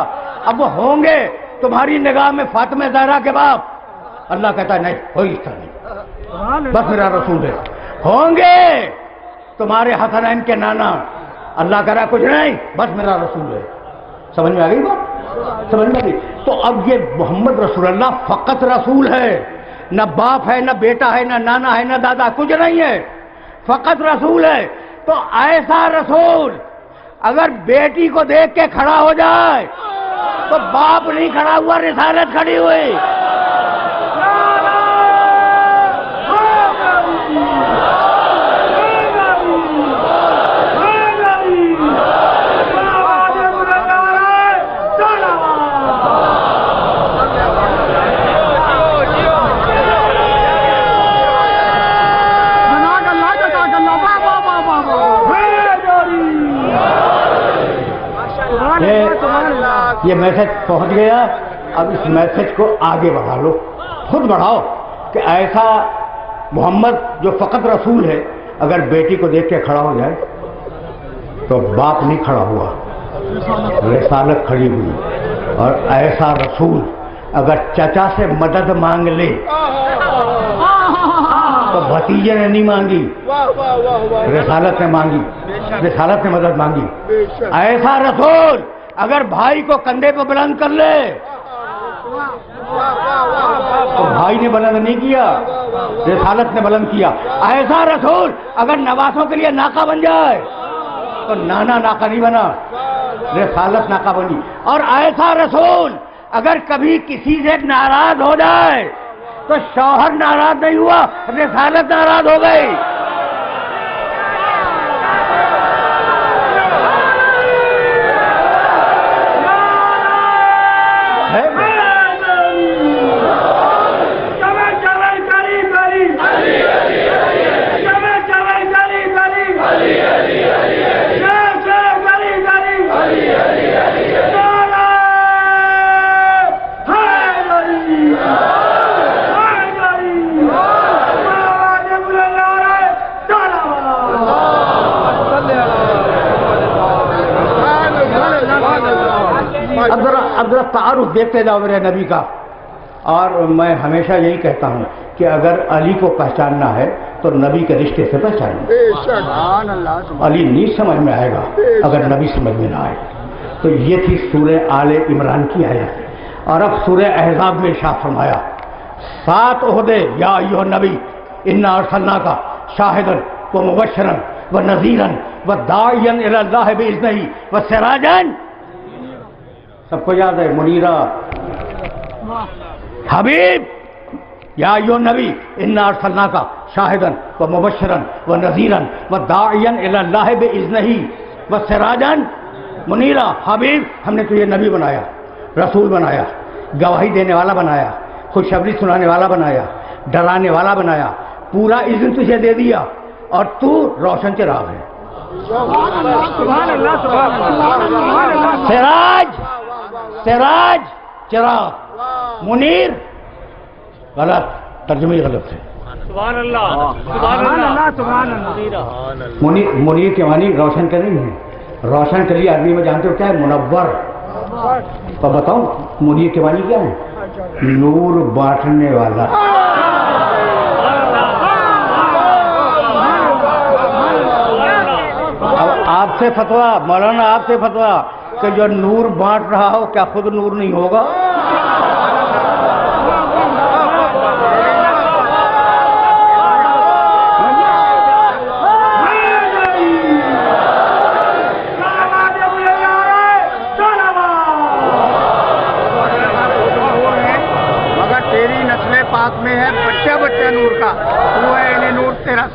اب وہ ہوں گے تمہاری نگاہ میں فاطمہ زہرا کے باپ۔ اللہ کہتا ہے نہیں، کوئی رشتہ نہیں، بس میرا رسول ہے۔ ہوں گے تمہارے حسنین کے نانا، اللہ کہہ رہا کچھ نہیں، بس میرا رسول ہے۔ سمجھ میں آ گئی بات؟ سمجھ میں آ گئی؟ تو اب یہ محمد رسول اللہ فقط رسول ہے، نہ باپ ہے، نہ بیٹا ہے، نہ نانا ہے، نہ دادا، کچھ نہیں ہے، فقط رسول ہے۔ تو ایسا رسول اگر بیٹی کو دیکھ کے کھڑا ہو جائے تو باپ نہیں کھڑا ہوا، رسالت کھڑی ہوئی۔ یہ میسج پہنچ گیا، اب اس میسج کو آگے بڑھا لو، خود بڑھاؤ کہ ایسا محمد جو فقط رسول ہے اگر بیٹی کو دیکھ کے کھڑا ہو جائے تو باپ نہیں کھڑا ہوا، رسالت کھڑی ہوئی. اور ایسا رسول اگر چچا سے مدد مانگ لے تو بھتیجے نے نہیں مانگی، رسالت نے مانگی، رسالت نے مدد مانگی. ایسا رسول اگر بھائی کو کندھے پہ بلند کر لے تو بھائی نے بلند نہیں کیا، رسالت نے بلند کیا. ایسا رسول اگر نوازوں کے لیے ناکہ بن جائے تو نانا ناکہ نہیں بنا، رسالت ناکہ بنی. اور ایسا رسول اگر کبھی کسی سے ناراض ہو جائے تو شوہر ناراض نہیں ہوا، رسالت ناراض ہو گئی. اب ذرا تعارف دیکھتے جاؤ میرے نبی کا. اور میں ہمیشہ یہی کہتا ہوں کہ اگر علی کو پہچاننا ہے تو نبی کے رشتے سے پہچاننا. علی نہیں سمجھ میں آئے گا اگر نبی سمجھ میں نہ آئے. تو یہ تھی سورہ آل عمران کی آیت. اور اب سورہ احزاب میں ارشاد فرمایا 7 عہدے یا ایھا النبی انا ارسلناک شاہدا ومبشرا ونذیرا وداعیا الی اللہ باذنہ وسراجا. سب کو یاد ہے منیرہ. حبیب یا ایھا النبی انا ارسلناک شاہدا ومبشرا ونذیرا وداعیا الی اللہ باذنہ وسراجا منیرہ. حبیب ہم نے تجھے نبی بنایا، رسول بنایا، گواہی دینے والا بنایا، خوشخبری سنانے والا بنایا، ڈرانے والا بنایا، پورا اذن تجھے دے دیا اور تو روشن چراغ ہے. سراج، سراج چراغ. منیر غلط، ترجمہ غلط ہے. سبحان اللہ، سبحان اللہ، سبحان اللہ. منیر کے معنی روشن کے نہیں ہے. روشن کے لیے عربی میں جانتے ہو کیا ہے؟ منور. تو بتاؤں منیر کے معنی کیا ہے؟ نور بانٹنے والا. اب آپ سے فتویٰ مولانا، آپ سے فتویٰ کہ جو نور بانٹ رہا ہو کیا خود نور نہیں ہوگا؟ میں ہے بچہ بچہ نور کا، وہ ہے انہیں نور تیرا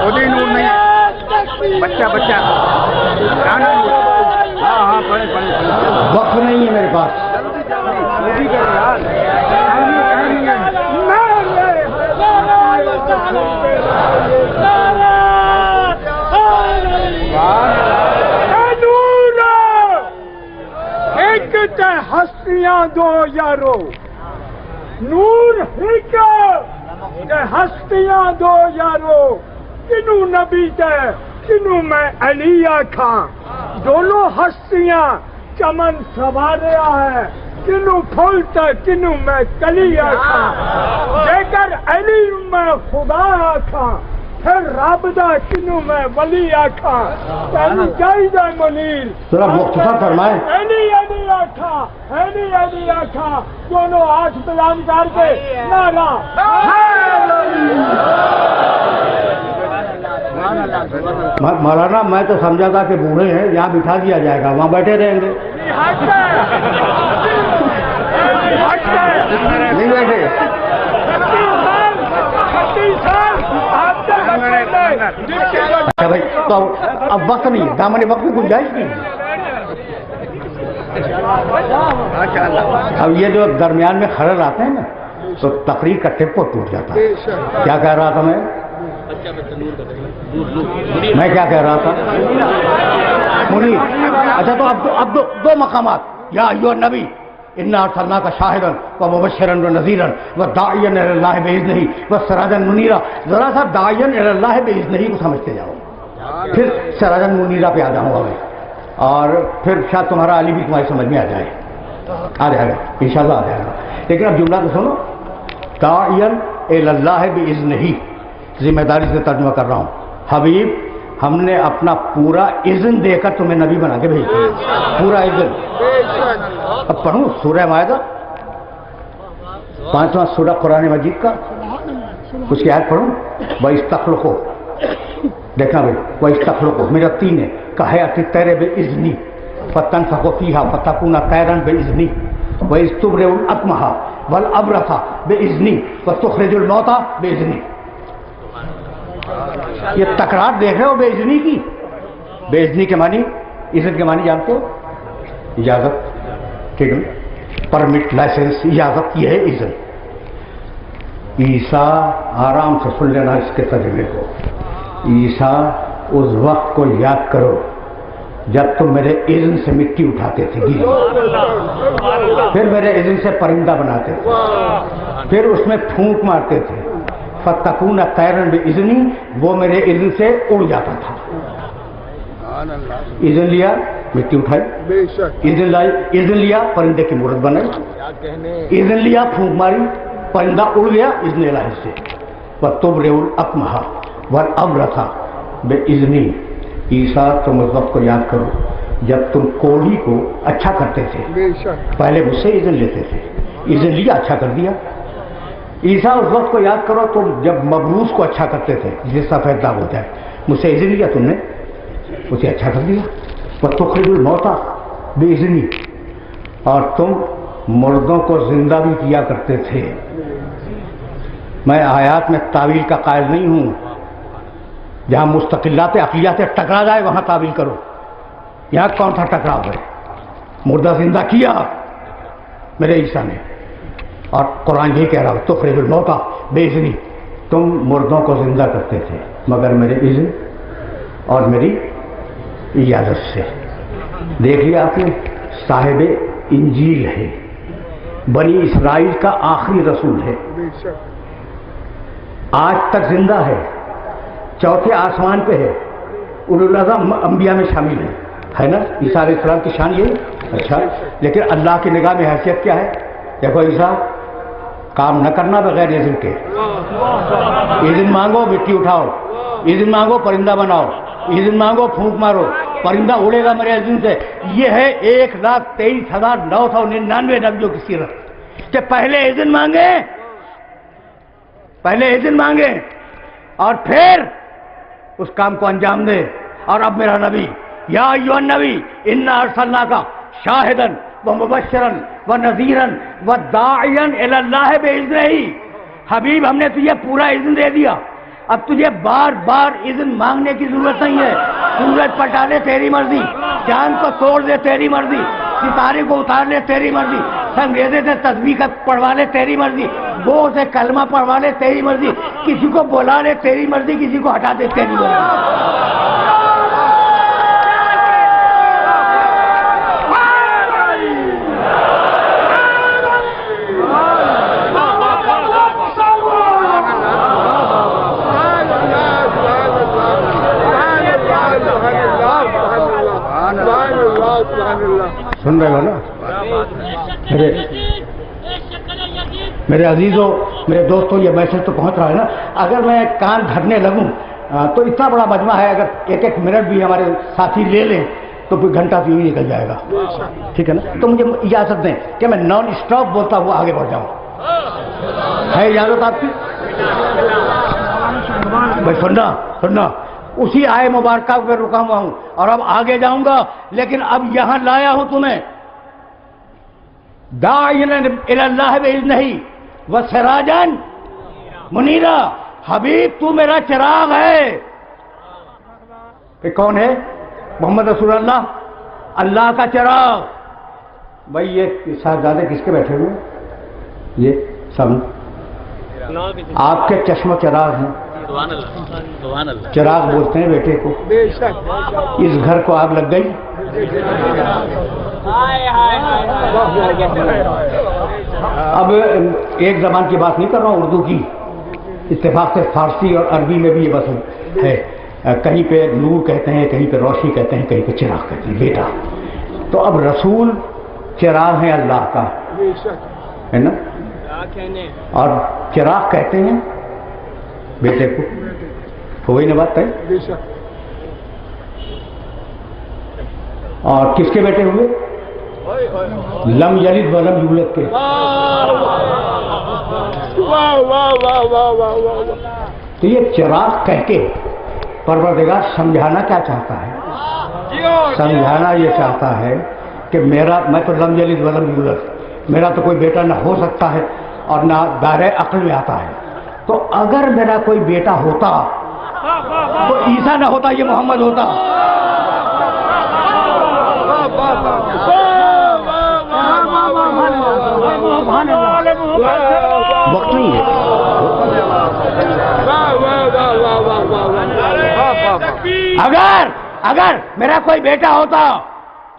خود ہی نور نہیں ہے، بچہ بچہ. ہاں پڑھے پڑھے. وقت نہیں ہے میرے پاس. ہستیاں دو یارو، نور ہی کا ہستیاں دو یارو، کنوں نبی تے کنوں میں علی آکھاں. دونوں ہستیاں چمن سواریا ہے، کنوں پھول تے کنوں میں کلی آکھاں. جے کر علی میں خدا آکھاں پھر رب دا کنوں میں ولی آکھاں. تینوں چاہیے منیر ذرا مختصر فرمائے. علی آکھاں، علی آکھاں، دونوں ہاتھ بلند کر کے نعرہ. مولانا میں تو سمجھا تھا کہ بوڑھے ہیں یہاں بٹھا دیا جائے گا، وہاں بیٹھے رہیں گے. نہیں بیٹھے. اچھا بھائی، تو اب وقت نہیں، دامن وقت کی گنجائش نہیں. اب یہ جو درمیان میں خلل آتے ہیں نا تو تقریر کا ٹیمپو ٹوٹ جاتا ہے. کیا کہہ رہا تھا میں کیا کہہ رہا تھا؟ منیر. اچھا تو اب دو مقامات. یا ایھا النبی انا ارسلناک شاہدا ومبشرا ونذیرا وداعیا الی اللہ باذنہ وسراجا منیرا. ذرا سا داعیا الی اللہ باذنہ کو سمجھتے جاؤ, پھر سراجا منیرا پہ آ جاؤں گا میں, اور پھر شاید تمہارا علی بھی تمہاری سمجھ میں آ جائے گا انشاءاللہ آ جائے گا. لیکن اب جملہ تو سنو, داعیا الی اللہ باذنہ, ذمہ داری سے ترجمہ کر رہا ہوں. حبیب ہم نے اپنا پورا اذن دے کر تمہیں نبی بنا کے بھیجا, پورا اذن. اب پڑھوں سورہ مائدہ 5واں سورہ قرآن مجید کا, اس کی آیت پڑھوں. وَإِسْتَخْلُقُ, دیکھنا بھائی, وَإِسْتَخْلُقُ میرا 3 ہے, كَحَيَاةِ الطَّيْرِ بِإِذْنِي فَتَنفُخُ فِيهَا فَتَكُونَ طَيْرًا بِإِذْنِي وَإِذْ تُبْرِئُ الْأَكْمَحَ وَالْأَبْرَصَ بِإِذْنِي وَتُخْرِجُ الْمَوْتَى بِإِذْنِي. یہ تکرار دیکھ رہے ہو بے اذنی کی. بے اذنی کے معنی, اذن کے معنی جانتے ہو؟ اجازت, ٹھیک ہے, پرمٹ, لائسنس, اجازت, یہ ہے اذن. عیسیٰ, آرام سے سن لینا اس کے ترجمے کو. عیسیٰ اس وقت کو یاد کرو جب تم میرے اذن سے مٹی اٹھاتے تھے گیلی, پھر میرے اذن سے پرندہ بناتے تھے, پھر اس میں پھونک مارتے تھے. فتکون طیرا باذنی, وہ میرے اذن سے اڑ جاتا تھا. اذن لیا مٹی اٹھائی, اذن لیا پرندے کی مورت بنائی, اذن لیا پھونک ماری پرندہ اڑ گیا اذن الہی سے. وَتُبْرِئُ الْأَكْمَحَ وَالْأَبْرَصَ بِإِذْنِی. عیسیٰ تم اس وقت کو یاد کرو جب تم کوڑھی کو اچھا کرتے تھے, پہلے مجھ سے اذن لیتے تھے, اذن لیا اچھا کر دیا. عیسیٰ اس وقت کو یاد کرو تم جب مبروس کو اچھا کرتے تھے, جس سفید داغ ہوتا ہے, مجھ سے اذن لیا تم نے, اسے اچھا کر دیا. وَتُخْرِجُ الْمَوْتَى بِإِذْنِی, اور تم مردوں کو زندہ بھی کیا کرتے تھے. میں آیات میں تعویل کا قائل نہیں ہوں, جہاں مستقلات عقلیات ٹکرا جائے وہاں تعویل کرو. یہاں کون سا ٹکراؤ ہے؟ مردہ زندہ کیا میرے عیسیٰ نے, اور قرآن یہی کہہ رہا ہوں تخرج الموتى باذنی, تم مردوں کو زندہ کرتے تھے مگر میرے اذن اور میری اجازت سے. دیکھ لیا آپ نے, صاحب انجیل ہے, بنی اسرائیل کا آخری رسول ہے, آج تک زندہ ہے, چوتھے آسمان پہ ہے, اولو العزم انبیاء میں شامل ہے نا. عیسیٰ علیہ السلام کی شان یہی. اچھا, لیکن اللہ کی نگاہ میں حیثیت کیا ہے؟ دیکھو عیسیٰ, کام نہ کرنا بغیر اذن کے. اذن مانگو مٹی اٹھاؤ, اذن مانگو پرندہ بناؤ, اذن مانگو پھونک مارو, پرندہ اڑے گا میرے اذن سے. یہ ہے 1,23,999 نبیوں کی سیرت کہ پہلے اذن مانگے اور پھر اس کام کو انجام دے. اور اب میرا نبی, یا ایھا النبی انا ارسلناک شاہدا ومبشرا ونذیرا وداعیا الی اللہ باذنہ. حبیب ہم نے تجھے پورا اذن دے دیا, اب تجھے بار بار اذن مانگنے کی ضرورت نہیں ہے. سورج پلٹا لے تیری مرضی, چاند کو توڑ دے تیری مرضی, ستارے کو اتار لے تیری مرضی, سنگریزے سے تسبیح پڑھوا لے تیری مرضی, گو سے کلمہ پڑھوا لے تیری مرضی, کسی کو بلا لے تیری مرضی, کسی کو ہٹا دے تیری مرضی. سن رہے ہو نا میرے عزیزوں, میرے دوستوں, یہ میسج تو پہنچ رہا ہے نا. اگر میں کان دھرنے لگوں تو اتنا بڑا مجمع ہے, اگر ایک ایک منٹ بھی ہمارے ساتھی لے لیں تو پھر گھنٹہ تو یوں نکل جائے گا. ٹھیک ہے نا, تو مجھے اجازت دیں کہ میں نان اسٹاپ بولتا ہوا آگے بڑھ جاؤں. ہے اجازت آپ کی؟ بھائی سننا, اسی آئے مبارکہ پہ رکا ہوا ہوں اور اب آگے جاؤں گا, لیکن اب یہاں لایا ہوں تمہیں داعیا الی اللہ باذنہ وسراجا منیرا. حبیب تو میرا چراغ ہے. کہ کون ہے؟ محمد رسول اللہ, اللہ کا چراغ. بھائی یہ صاحبزادے کس کے بیٹھے ہوئے؟ یہ سب آپ کے چشم و چراغ ہیں. چراغ بولتے ہیں بیٹے کو. اس گھر کو آگ لگ گئی. اب ایک زبان کی بات نہیں کر رہا ہوں، اردو کی. اتفاق سے فارسی اور عربی میں بھی یہ بس ہے. کہیں پہ نور کہتے ہیں، کہیں پہ روشنی کہتے ہیں، کہیں پہ چراغ کہتے ہیں بیٹا. تو اب رسول چراغ ہے اللہ کا، ہے نا، اور چراغ کہتے ہیں بیٹے کو. وہی نا بات ہے. اور کس کے بیٹے ہوئے؟ لم یلد ولم یولد کے. تو یہ چراغ کہہ کے پروردگار سمجھانا کیا چاہتا ہے؟ سمجھانا یہ چاہتا ہے کہ میں تو لم یلد ولم یولد، میرا تو کوئی بیٹا نہ ہو سکتا ہے اور نہ دائرۂ عقل میں آتا ہے. تو اگر میرا کوئی بیٹا ہوتا تو عیسیٰ نہ ہوتا، یہ محمد ہوتا. وقت نہیں ہے. اگر میرا کوئی بیٹا ہوتا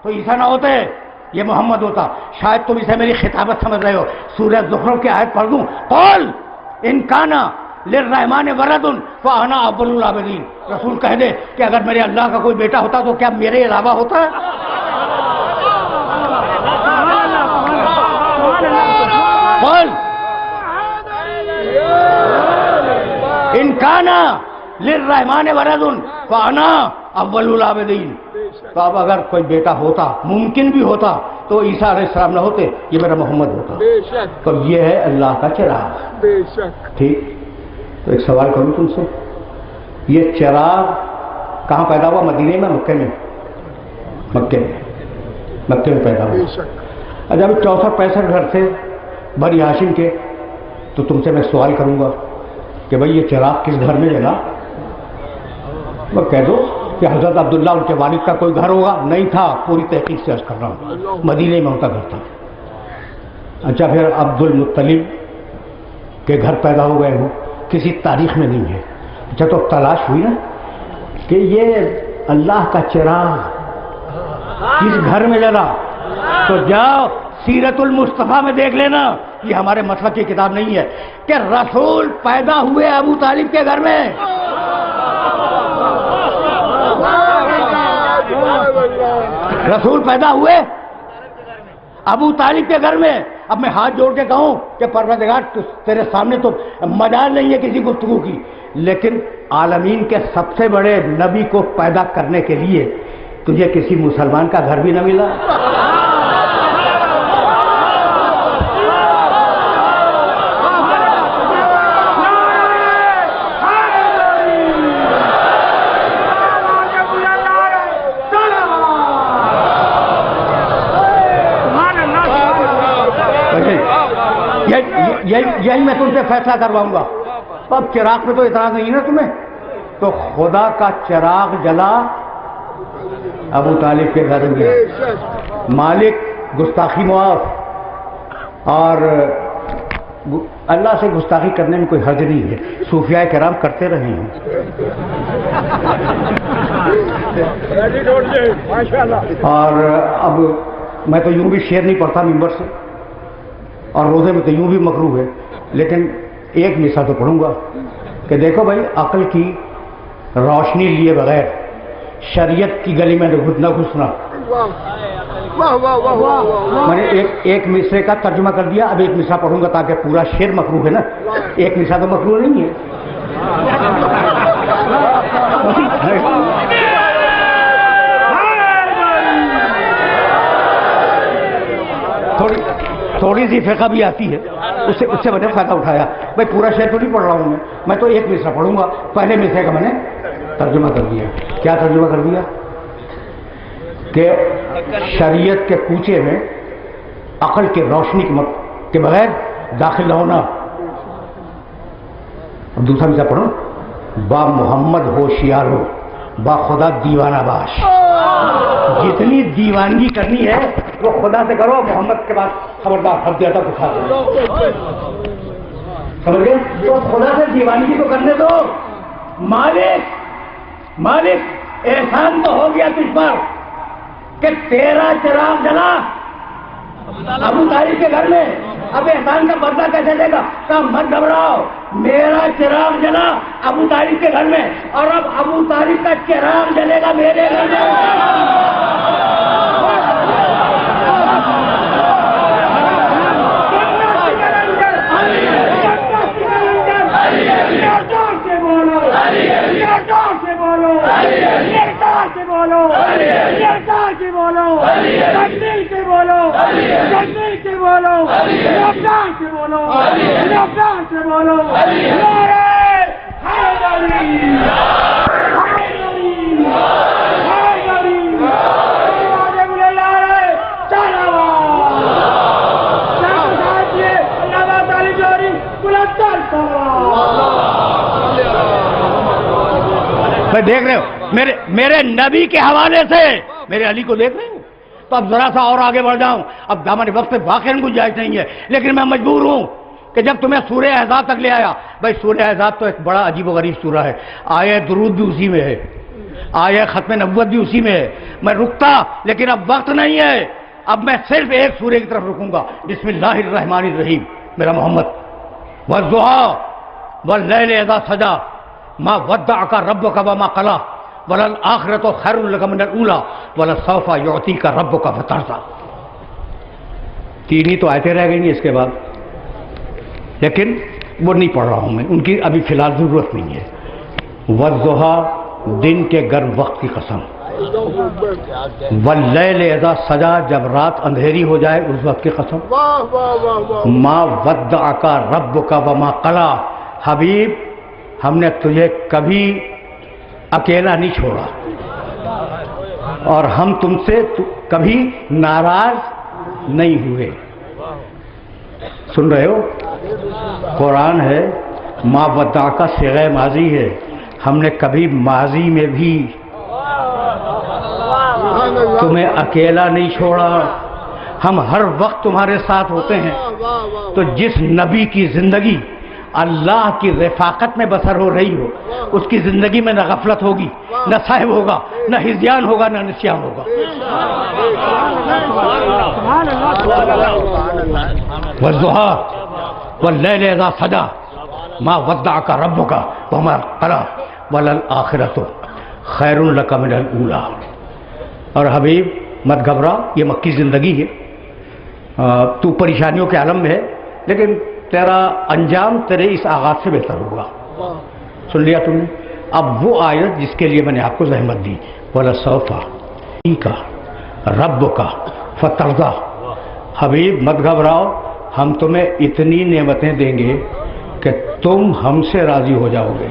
تو عیسیٰ نہ ہوتے، یہ محمد ہوتا. شاید تم اسے میری خطابت سمجھ رہے ہو. سورہ زخرف کی آیت پڑھ دوں. قل ان کان للرحمن ولد فانا اول العابدین. رسول کہہ دے کہ اگر میرے اللہ کا کوئی بیٹا ہوتا تو کیا میرے علاوہ ہوتا؟ قل ان کان للرحمن ولد فانا اول العابدین. تو اب اگر کوئی بیٹا ہوتا، ممکن بھی ہوتا، تو عیسیٰ علیہ السلام نہ ہوتے، یہ میرا محمد ہوتا. تو یہ ہے اللہ کا چراغ. ٹھیک. تو ایک سوال کروں تم سے، یہ چراغ کہاں پیدا ہوا؟ مدینے میں، مکے میں؟ مکے میں پیدا ہوا. جب 64-65 گھر تھے بنی ہاشم کے، تو تم سے میں سوال کروں گا کہ بھئی یہ چراغ کس گھر میں جلا؟ میں کہہ دو کہ حضرت عبداللہ ان کے والد کا کوئی گھر ہوگا. نہیں تھا. پوری تحقیق سے عرض کر رہا ہوں، مدینے میں ان کا گھر تھا. اچھا، پھر عبد المطلب کے گھر پیدا ہو گئے ہوں، کسی تاریخ میں نہیں ہے. اچھا، تو تلاش ہوئی نا کہ یہ اللہ کا چراغ کس گھر میں جلا. تو جاؤ سیرت المصطفیٰ میں دیکھ لینا. یہ ہمارے مسلک کی کتاب نہیں ہے کہ رسول پیدا ہوئے ابو طالب کے گھر میں. رسول پیدا ہوئے ابو طالب کے گھر میں. اب میں ہاتھ جوڑ کے کہوں کہ پروردگار تیرے سامنے تو مجال نہیں ہے کسی گفتگو کی، لیکن عالمین کے سب سے بڑے نبی کو پیدا کرنے کے لیے تجھے کسی مسلمان کا گھر بھی نہ ملا. یہی میں تم سے فیصلہ کرواؤں گا. اب چراغ پہ تو اعتراض نہیں ہے نا تمہیں؟ تو خدا کا چراغ جلا ابو طالب کے گھر میں. مالک گستاخی معاف، اور اللہ سے گستاخی کرنے میں کوئی حرج نہیں ہے. صوفیاء کرام کرتے رہے ہیں. اور اب میں تو یوں بھی شعر نہیں پڑھتا ممبر سے، اور روزے میں تو یوں بھی مکروہ ہے، لیکن ایک مثال تو پڑھوں گا کہ دیکھو بھائی، عقل کی روشنی لیے بغیر شریعت کی گلی میں نہ گھسنا. میں نے ایک مصرے کا ترجمہ کر دیا. اب ایک مصرع پڑھوں گا تاکہ پورا شعر مکروہ ہے نا. ایک مصرع تو مکروہ نہیں ہے. تھوڑی سی فقہ بھی آتی ہے، اس سے میں نے فائدہ اٹھایا. بھائی پورا شعر تو نہیں پڑھ رہا ہوں میں تو ایک مصرع پڑھوں گا. پہلے مصرے کا میں نے ترجمہ کر دیا. کیا ترجمہ کر دیا؟ کہ شریعت کے کوچے میں عقل کے روشنی کے بغیر داخل نہ ہونا. اب دوسرا مصرع پڑھو. با محمد ہوشیار ہو، با خدا دیوانہ باش. جتنی دیوانگی کرنی ہے وہ خدا سے کرو، محمد کے بعد خبردار حد زیادہ کو کھا دو. سمجھ گئے؟ تو خدا سے دیوانگی تو کرنے دو. مالک احسان تو ہو گیا تجھ پر کہ تیرا چراغ جلا ابو طالب کے گھر میں، اب احسان کا بدلہ کیسے دے گا؟ کہا مت گھبراؤ، میرا چراغ جلا ابو طالب کے گھر میں، اور اب ابو طالب کا چراغ جلے گا میرے گھر میں۔ میں دیکھ رہے ہو میرے نبی کے حوالے سے میرے علی کو دیکھ رہے ہو؟ تو اب ذرا سا اور آگے بڑھ جاؤں، اب دامن وقت پہ واقعاً گنجائش نہیں ہے، لیکن میں مجبور ہوں کہ جب تمہیں سورہ احزاب تک لے آیا۔ بھائی سورہ احزاب تو ایک بڑا عجیب و غریب سورہ ہے، آیہ درود بھی اسی میں ہے، آیہ ختم نبوت بھی اسی میں ہے۔ میں رکتا لیکن اب وقت نہیں ہے، اب میں صرف ایک سورہ کی طرف رکوں گا۔ بسم اللہ الرحمن الرحیم، میرا محمد۔ والضحیٰ واللیل اذا سجا ما ودعک ربک وما قلی وللآخرۃ خیر لک من الاولی ولسوف یعطیک ربک فترضی۔ تین ہی تو آیتیں رہ گئی ہیں اس کے بعد، لیکن وہ نہیں پڑھ رہا ہوں میں، ان کی ابھی فی الحال ضرورت نہیں ہے۔ والضحیٰ دن کے گرم وقت کی قسم، واللیل اذا سجا جب رات اندھیری ہو جائے اس وقت کی قسم، ما ودعک ربک وما قلی، حبیب ہم نے تجھے کبھی اکیلا نہیں چھوڑا اور ہم تم سے کبھی ناراض نہیں ہوئے۔ سن رہے ہو؟ قرآن ہے، ما ودعک کا صیغہ ماضی ہے، ہم نے کبھی ماضی میں بھی تمہیں اکیلا نہیں چھوڑا، ہم ہر وقت تمہارے ساتھ ہوتے ہیں۔ تو جس نبی کی زندگی اللہ کی رفاقت میں بسر ہو رہی ہو، اس کی زندگی میں نہ غفلت ہوگی، نہ صاحب ہوگا، نہ ہذیان ہوگا، نہ نسیان ہوگا۔ والضحیٰ واللیل اذا سجا ما ودعک ربک وما قلی وللآخرۃ خیر لک من الاولی۔ اور حبیب مت گھبرا، یہ مکی زندگی ہے، تو پریشانیوں کے عالم میں ہے، لیکن تیرا انجام تیرے اس آغاز سے بہتر ہوگا۔ سن لیا تم نے؟ اب وہ آیت جس کے لیے میں نے آپ کو زحمت دی، وَلَسَوْفَ يُعْطِيكَ رَبُّكَ فَتَرْضَىٰ۔ حبیب مت گھبراؤ، ہم تمہیں اتنی نعمتیں دیں گے کہ تم ہم سے راضی ہو جاؤ گے۔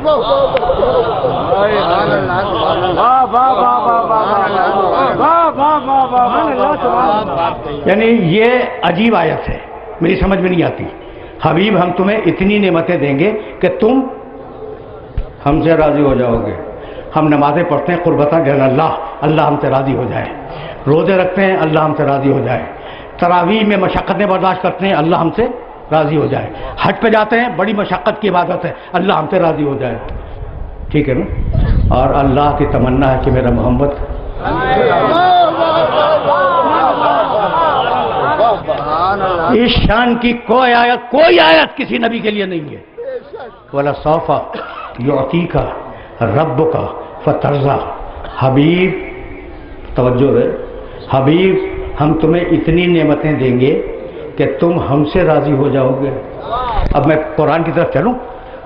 یعنی یہ عجیب آیت ہے، میری سمجھ میں نہیں آتی۔ حبیب ہم تمہیں اتنی نعمتیں دیں گے کہ تم ہم سے راضی ہو جاؤ گے۔ ہم نمازیں پڑھتے ہیں قربتاً اللہ ہم سے راضی ہو جائے، روزے رکھتے ہیں اللہ ہم سے راضی ہو جائے، تراویح میں مشقتیں برداشت کرتے ہیں اللہ ہم سے راضی ہو جائے، حج پہ جاتے ہیں بڑی مشقت کی عبادت ہے اللہ ہم سے راضی ہو جائے، ٹھیک ہے نا؟ اور اللہ کی تمنا ہے کہ میرا محمد اس شان کی کوئی آیت کسی نبی کے لیے نہیں ہے۔ وَلَسَوْفَ يُعْطِيكَ رَبُّكَ فَتَرْضَىٰ۔ حبیب توجہ ہے، حبیب ہم تمہیں اتنی نعمتیں دیں گے کہ تم ہم سے راضی ہو جاؤ گے۔ اب میں قرآن کی طرف چلوں،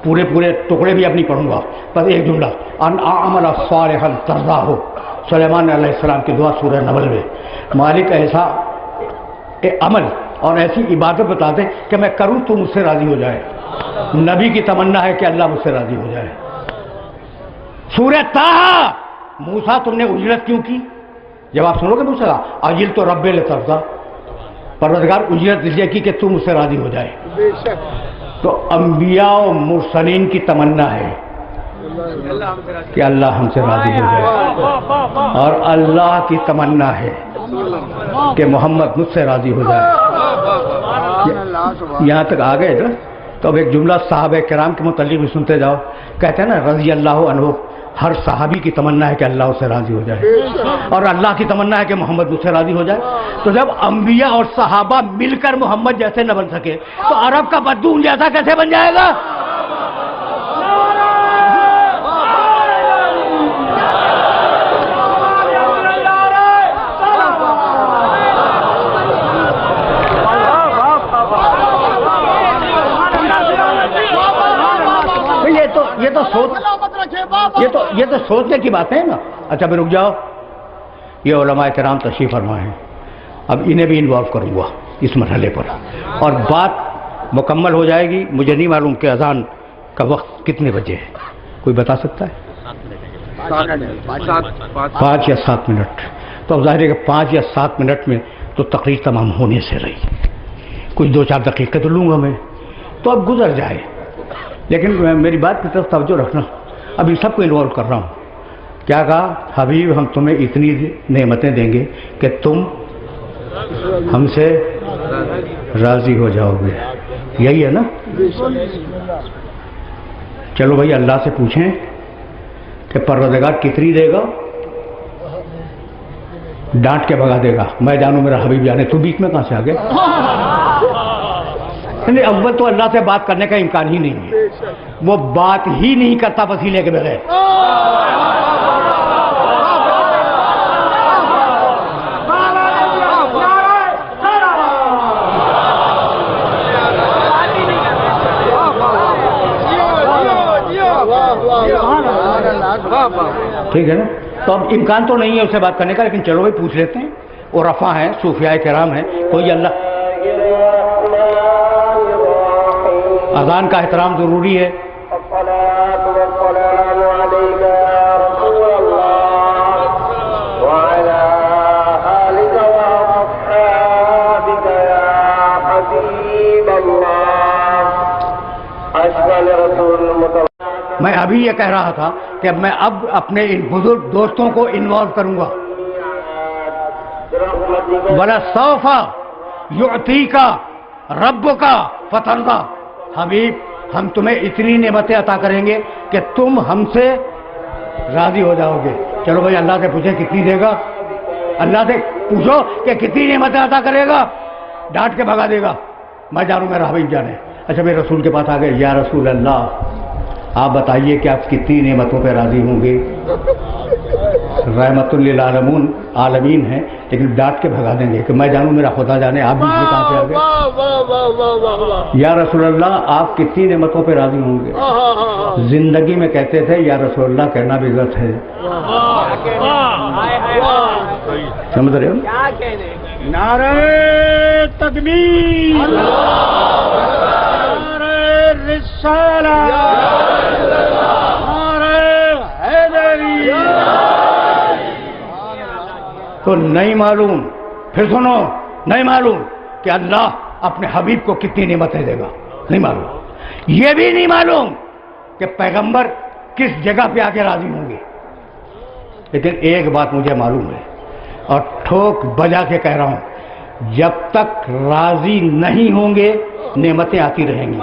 پورے ٹکڑے بھی اب نہیں پڑھوں گا، بس ایک جملہ، ان اعمل صالحا ترضاہ، سلیمان علیہ السلام کی دعا سورہ نمل میں۔ مالک ایسا عمل اور ایسی عبادت بتا دیں کہ میں کروں تو مجھ سے راضی ہو جائے۔ نبی کی تمنا ہے کہ اللہ مجھ سے راضی ہو جائے۔ سورہ طٰہٰ، موسیٰ تم نے اجرت کیوں کی؟ جب آپ سنو گے موسیٰ اجل تو رب لترضیٰ، پروردگار اجرت اس لیے کی کہ تم مجھ سے راضی ہو جائے۔ تو انبیاء و مرسلین کی تمنا ہے کہ اللہ ہم سے راضی ہو جائے، اور اللہ کی تمنا ہے کہ محمد مجھ سے راضی ہو جائے۔ یہاں تک آ گئے نا؟ تو اب ایک جملہ صحابہ کرام کے متعلق بھی سنتے جاؤ. کہتے ہیں نا رضی اللہ عنہ، ہر صحابی کی تمنا ہے کہ اللہ اس سے راضی ہو جائے، اور اللہ کی تمنا ہے کہ محمد اس سے راضی ہو جائے. تو جب انبیاء اور صحابہ مل کر محمد جیسے نہ بن سکے تو عرب کا بدون جیسا کیسے بن جائے گا؟ یہ تو سوچنے کی بات ہے نا. اچھا بھی رک جاؤ، یہ علماء کرام تشریف فرما ہیں، اب انہیں بھی انوالو کروں گا اس مرحلے پر، اور بات مکمل ہو جائے گی. مجھے نہیں معلوم کہ اذان کا وقت کتنے بجے ہے، کوئی بتا سکتا ہے؟ 5 یا 7 منٹ. تو اب ظاہر ہے کہ 5 یا 7 منٹ میں تو تقریر تمام ہونے سے رہی، کچھ 2-4 دقیقے تو لوں گا میں، تو اب گزر جائے. لیکن میری بات کی طرف توجہ رکھنا، ابھی سب کو انوالو کر رہا ہوں. کیا کہا؟ حبیب ہم تمہیں اتنی نعمتیں دیں گے کہ تم ہم سے راضی ہو جاؤ گے. یہی ہے نا؟ چلو بھائی اللہ سے پوچھیں کہ پروردگار کتنی دے گا؟ ڈانٹ کے بھگا دے گا. میں جانوں میرا حبیب جانے، تو بیچ میں کہاں سے آ گیا؟ نہیں، اول تو اللہ سے بات کرنے کا امکان ہی نہیں ہے، وہ بات ہی نہیں کرتا وسیلے کے بغیر. ٹھیک ہے نا؟ تو اب امکان تو نہیں ہے اسے بات کرنے کا، لیکن چلو بھائی پوچھ لیتے ہیں. اور رفع ہیں، صوفیاء کرام ہیں، کوئی اللہ اذان کا احترام ضروری ہے. میں ابھی یہ کہہ رہا تھا کہ میں اب اپنے ان بزرگ دوستوں کو انوالو کروں گا. وَلَسَوْفَ يُعْطِيكَ رَبُّكَ فَتَرْضَىٰ. حبیب ہم تمہیں اتنی نعمتیں عطا کریں گے کہ تم ہم سے راضی ہو جاؤ گے. چلو بھائی اللہ سے پوچھیں کتنی دے گا. اللہ سے پوچھو کہ کتنی نعمتیں عطا کرے گا. ڈانٹ کے بھگا دے گا. میں جانوں میرا حبیب جانے. اچھا میرے رسول کے پاس آ گئے، یا رسول اللہ آپ بتائیے کہ آپ کتنی نعمتوں پہ راضی ہوں گے. رحمت للعالمین عالمین ہیں، لیکن ڈانٹ کے بھگا دیں گے کہ میں جانوں میرا خدا جانے. آپ بھی کہاں سے آ گئے؟ یا رسول اللہ آپ کتنی نعمتوں پہ راضی ہوں گے؟ زندگی میں کہتے تھے یا رسول اللہ، کہنا بھی غلط ہے. سمجھ رہے ہو؟ نعرہ تکبیر، نعرہ رسالہ، نعرہ حیدری. تو نہیں معلوم، پھر سنو، نہیں معلوم کہ اللہ اپنے حبیب کو کتنی نعمتیں دے گا. نہیں معلوم. یہ بھی نہیں معلوم کہ پیغمبر کس جگہ پہ آ کے راضی ہوں گے. لیکن ایک بات مجھے معلوم ہے اور ٹھوک بجا کے کہہ رہا ہوں، جب تک راضی نہیں ہوں گے نعمتیں آتی رہیں گی،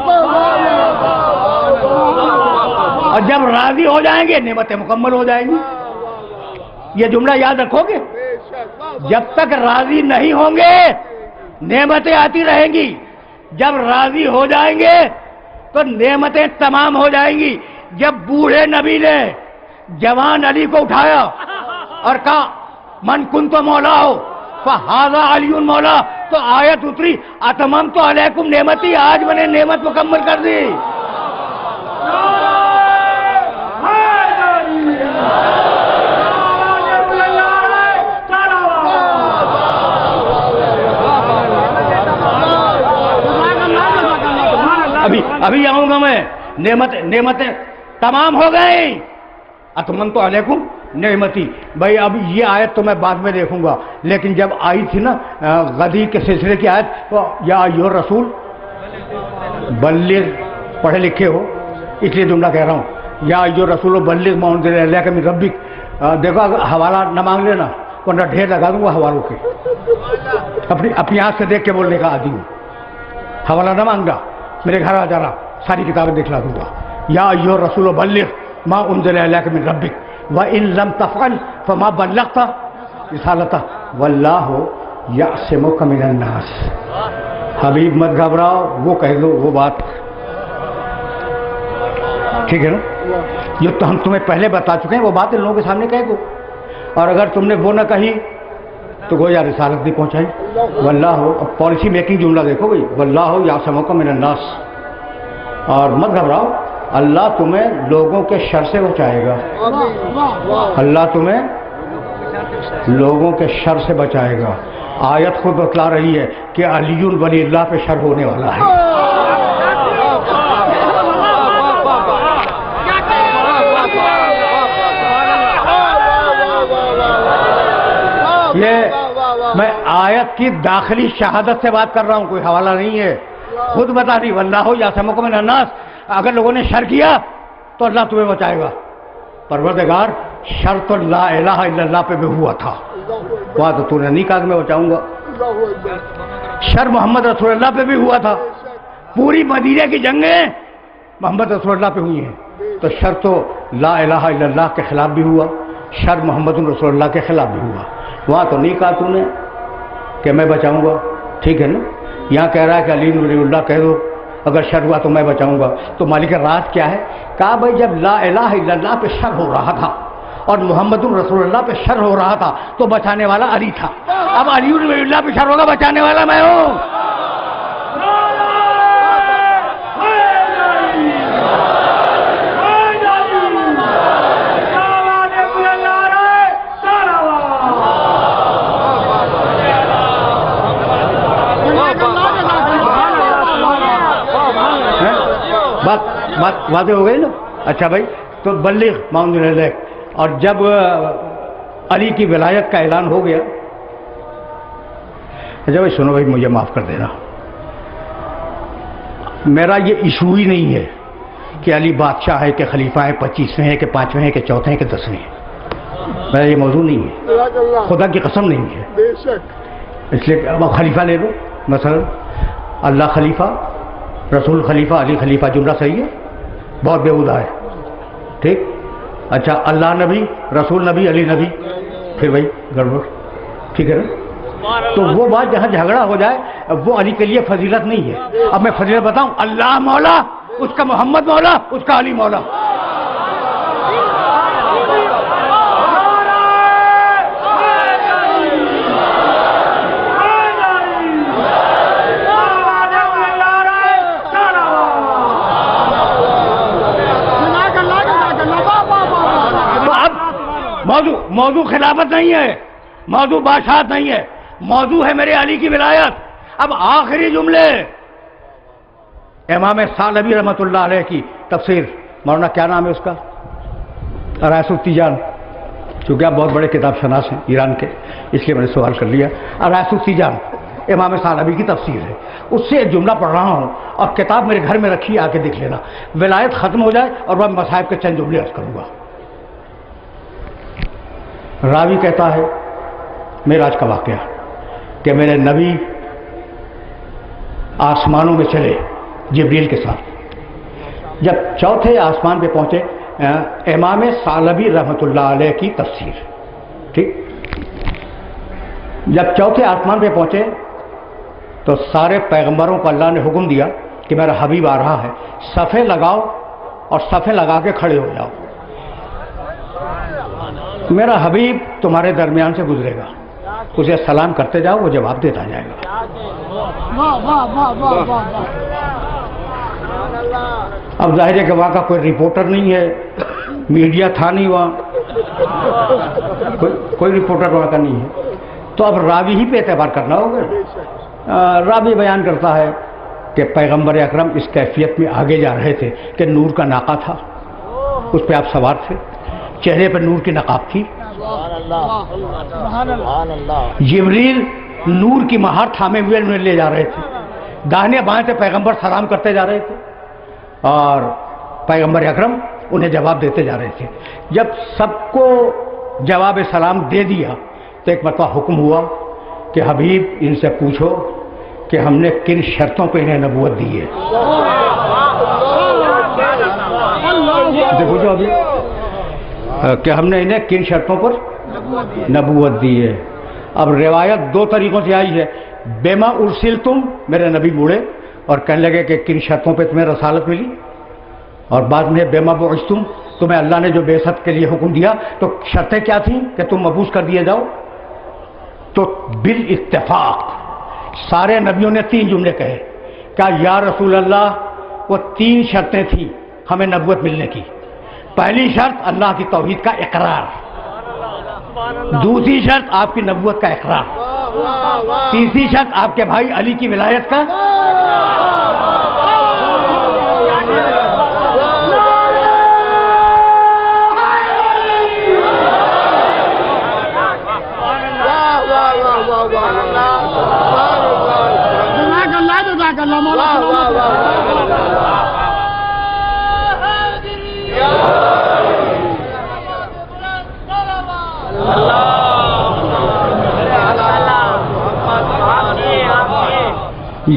اور جب راضی ہو جائیں گے نعمتیں مکمل ہو جائیں گی. یہ جملہ یاد رکھو گے. جب تک راضی نہیں ہوں گے نعمتیں آتی رہیں گی، جب راضی ہو جائیں گے تو نعمتیں تمام ہو جائیں گی. جب بوڑھے نبی نے جوان علی کو اٹھایا اور کہا من کنت مولا ہو فہذا علی مولا، تو آیت اتری اتممت علیکم نعمتی، آج میں نے نعمت مکمل کر دی. ابھی آؤں گا میں. نعمتیں تمام ہو گئی. اتممت علیکم نعمتی. بھائی اب یہ آیت تو میں بعد میں دیکھوں گا، لیکن جب آئی تھی نا غدیر کے سلسلے کی آیت، تو یا ایھا رسول بلغ، پڑھے لکھے ہو اس لیے جملہ کہہ رہا ہوں، یا ایھا رسول بلغ ما انزل الیک من ربک. دیکھو حوالہ نہ مانگ لینا ورنہ ڈھیر لگا دوں گا حوالوں کے. اپنی آنکھ سے دیکھ کے بولنے کا عادی ہوں. حوالہ نہ مانگا، میرے گھر آ جانا ساری کتابیں دکھلا دوں گا. یا ایھا الرسول بلغ ما انزل الیک من ربک وان لم تفعل فما بلغت رسالتہ واللہ یعصمک من الناس. حبیب مت گھبراؤ، وہ کہہ دو وہ بات، ٹھیک ہے نا؟ جو تو ہم تمہیں پہلے بتا چکے ہیں وہ بات ان لوگوں کے سامنے کہہ دو. اور اگر تم نے وہ نہ کہی تو گویا رسالت نہیں پہنچائی. واللہ، اب پالیسی میکنگ جملہ دیکھو بھائی، واللہ یعصمک من الناس. اور مت گھبراؤ، اللہ تمہیں لوگوں کے شر سے بچائے گا. اللہ تمہیں لوگوں کے شر سے بچائے گا. آیت خود بتلا رہی ہے کہ علی ولی اللہ پہ شر ہونے والا ہے. یہ میں آیت کی داخلی شہادت سے بات کر رہا ہوں، کوئی حوالہ نہیں ہے. خود بتا دی واللہ یعصمک من الناس. اگر لوگوں نے شر کیا تو اللہ تمہیں بچائے گا. پروردگار شر تو لا الہ الا اللہ پہ بھی ہوا تھا، وہاں تو نے نہیں کہا کہ میں بچاؤں گا. شر محمد رسول اللہ پہ بھی ہوا تھا. پوری مدینہ کی جنگیں محمد رسول اللہ پہ ہوئی ہیں، تو شر تو لا الہ الا اللہ کے خلاف بھی ہوا، شر محمد رسول اللہ کے خلاف بھی ہوا. وہاں تو نہیں کہا نے کہ میں بچاؤں گا، ٹھیک ہے نا؟ یہاں کہہ رہا ہے کہ علی ولی اللہ کہہ دو اگر شر ہوا تو میں بچاؤں گا. تو مالک راز کیا ہے؟ کہا بھائی جب لا الہ الا اللہ پہ شر ہو رہا تھا اور محمد رسول اللہ پہ شر ہو رہا تھا تو بچانے والا علی تھا. اب علی ولی اللہ پہ شر ہوگا، بچانے والا میں ہوں. بات واضح ہو گئی نا؟ اچھا بھائی، تو بلغ ما انزل الیک. اور جب علی کی ولایت کا اعلان ہو گیا، اچھا بھائی سنو بھائی، مجھے معاف کر دینا، میرا یہ ایشو ہی نہیں ہے کہ علی بادشاہ ہے کہ خلیفہ ہے، 25ویں ہے کہ 5ویں ہے کہ 4تھے ہے کہ 10ویں ہے. میرا یہ موضوع نہیں ہے، خدا کی قسم نہیں ہے. اس لیے اب خلیفہ لے لو، مثلا اللہ خلیفہ، رسول خلیفہ، علی خلیفہ، جملہ صحیح ہے؟ بہت بےہودہ ہے، ٹھیک؟ اچھا اللہ نبی، رسول نبی، علی نبی، پھر بھائی گڑبڑ، ٹھیک ہے نا؟ تو وہ بات جہاں جھگڑا ہو جائے وہ علی کے لیے فضیلت نہیں ہے. اب میں فضیلت بتاؤں، اللہ مولا، اس کا محمد مولا، اس کا علی مولا. موضوع خلافت نہیں ہے، موضوع بادشاہت نہیں ہے، موضوع ہے میرے علی کی ولایت. اب آخری جملے امام ثعلبی رحمۃ اللہ علیہ کی تفسیر، مولانا کیا نام ہے اس کا؟ رائس التیجان. چونکہ آپ بہت بڑے کتاب شناس ہیں ایران کے، اس لیے میں نے سوال کر لیا. رائس التیجان امام ثعلبی کی تفسیر ہے، اس سے ایک جملہ پڑھ رہا ہوں اور کتاب میرے گھر میں رکھی، آ کے دیکھ لینا. ولایت ختم ہو جائے اور میں مصائب کے چند جملے عرض کروں گا. راوی کہتا ہے معراج کا واقعہ کہ میرے نبی آسمانوں میں چلے جبریل کے ساتھ. جب 4تھے آسمان پہ پہنچے، امام ثعلبی رحمۃ اللہ علیہ کی تفسیر، ٹھیک؟ جب 4تھے آسمان پہ پہنچے تو سارے پیغمبروں کو اللہ نے حکم دیا کہ میرا حبیب آ رہا ہے، صفیں لگاؤ اور صفیں لگا کے کھڑے ہو جاؤ. میرا حبیب تمہارے درمیان سے گزرے گا، اسے سلام کرتے جاؤ، وہ جواب دیتا جائے گا. اب ظاہر ہے کہ وہاں کا کوئی رپورٹر نہیں ہے، میڈیا تھا نہیں وہاں، کوئی رپورٹر وہاں کا نہیں ہے، تو اب راوی ہی پہ اعتبار کرنا ہوگا. راوی بیان کرتا ہے کہ پیغمبر اکرم اس کیفیت میں آگے جا رہے تھے کہ نور کا ناقہ تھا، اس پہ آپ سوار تھے، چہرے پر نور کی نقاب تھی. جبریل نور کی مہار تھامے ہوئے انہیں لے جا رہے تھے، داہنے بائیں سے پیغمبر سلام کرتے جا رہے تھے اور پیغمبر اکرم انہیں جواب دیتے جا رہے تھے. جب سب کو جواب سلام دے دیا تو ایک مرتبہ حکم ہوا کہ حبیب ان سے پوچھو کہ ہم نے کن شرطوں پہ انہیں نبوت دی ہے. سے پوچھو ابھی کہ ہم نے انہیں کن شرطوں پر نبوت دی ہے. اب روایت دو طریقوں سے آئی ہے. بیما ارسلتم، میرے نبی بوڑھے اور کہنے لگے کہ کن شرطوں پہ تمہیں رسالت ملی، اور بعد میں بیما بعثتم، تمہیں اللہ نے جو بعثت کے لیے حکم دیا تو شرطیں کیا تھیں کہ تم مبعوث کر دیے جاؤ. تو بالاتفاق سارے نبیوں نے 3 جملے کہے. کیا یا رسول اللہ وہ 3 شرطیں تھیں ہمیں نبوت ملنے کی. پہلی شرط اللہ کی توحید کا اقرار، دوسری شرط آپ کی نبوت کا اقرار، تیسری شرط آپ کے بھائی علی کی ولایت کا.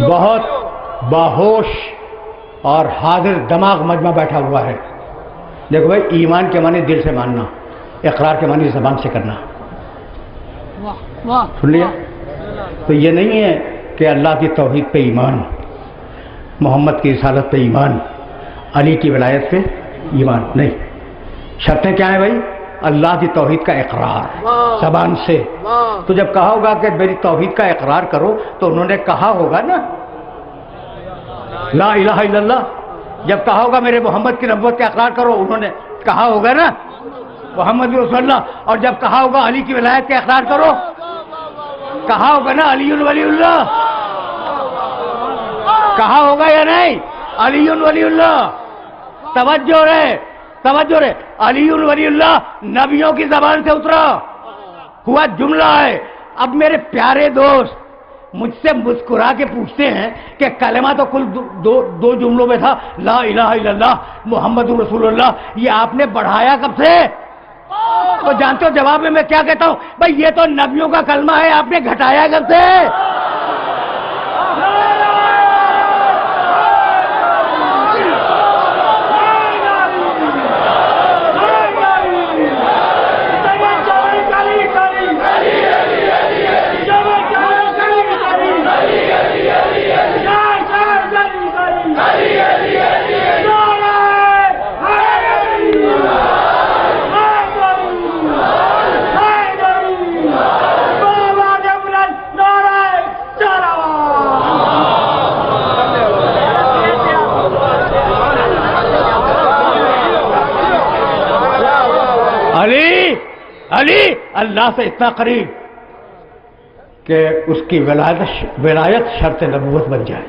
بہت باہوش اور حاضر دماغ مجمع بیٹھا ہوا ہے. دیکھو بھائی، ایمان کے معنی دل سے ماننا، اقرار کے معنی زبان سے کرنا. سن لیا؟ تو یہ نہیں ہے کہ اللہ کی توحید پہ ایمان، محمد کی رسالت پہ ایمان، علی کی ولایت پہ ایمان نہیں. شرطیں کیا ہیں بھائی؟ اللہ کی توحید کا اقرار زبان سے. تو جب کہا ہوگا کہ میری توحید کا اقرار کرو تو انہوں نے کہا ہوگا نا لا الہ الا اللہ. جب کہا ہوگا میرے محمد کی نبوت کا اقرار کرو، انہوں نے کہا ہوگا نا محمد رسول اللہ. اور جب کہا ہوگا علی کی ولایت کا اقرار کرو، کہا ہوگا نا علی ولی اللہ. کہا ہوگا یا نہیں علی ولی اللہ؟ توجہ رہے، توجہ رہے. علی ولی اللہ نبیوں کی زبان سے اترا ہوا جملہ ہے. اب میرے پیارے دوست مجھ سے مسکرا کے پوچھتے ہیں کہ کلمہ تو کل دو جملوں میں تھا، لا الہ الا اللہ محمد رسول اللہ، یہ آپ نے بڑھایا کب سے؟ تو جانتے ہو جواب میں کیا کہتا ہوں؟ بھائی یہ تو نبیوں کا کلمہ ہے، آپ نے گھٹایا کب سے؟ علی اللہ سے اتنا قریب کہ اس کی ولایت شرط نبوت بن جائے.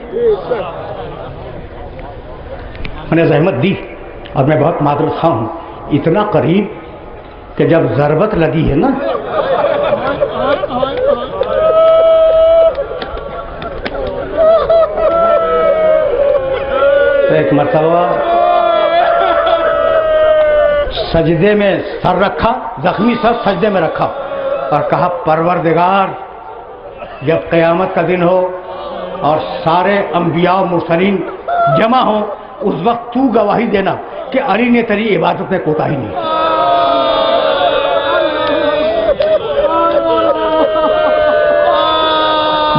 میں نے زحمت دی اور میں بہت معذرت خواہ ہوں. اتنا قریب کہ جب ضربت لگی ہے نا تو ایک مرتبہ سجدے میں سر رکھا، زخمی سر سجدے میں رکھا اور کہا پروردگار جب قیامت کا دن ہو اور سارے انبیاء و مرسلین جمع ہوں اس وقت تو گواہی دینا کہ علی نے تیری عبادت میں کوتاہی نہیں.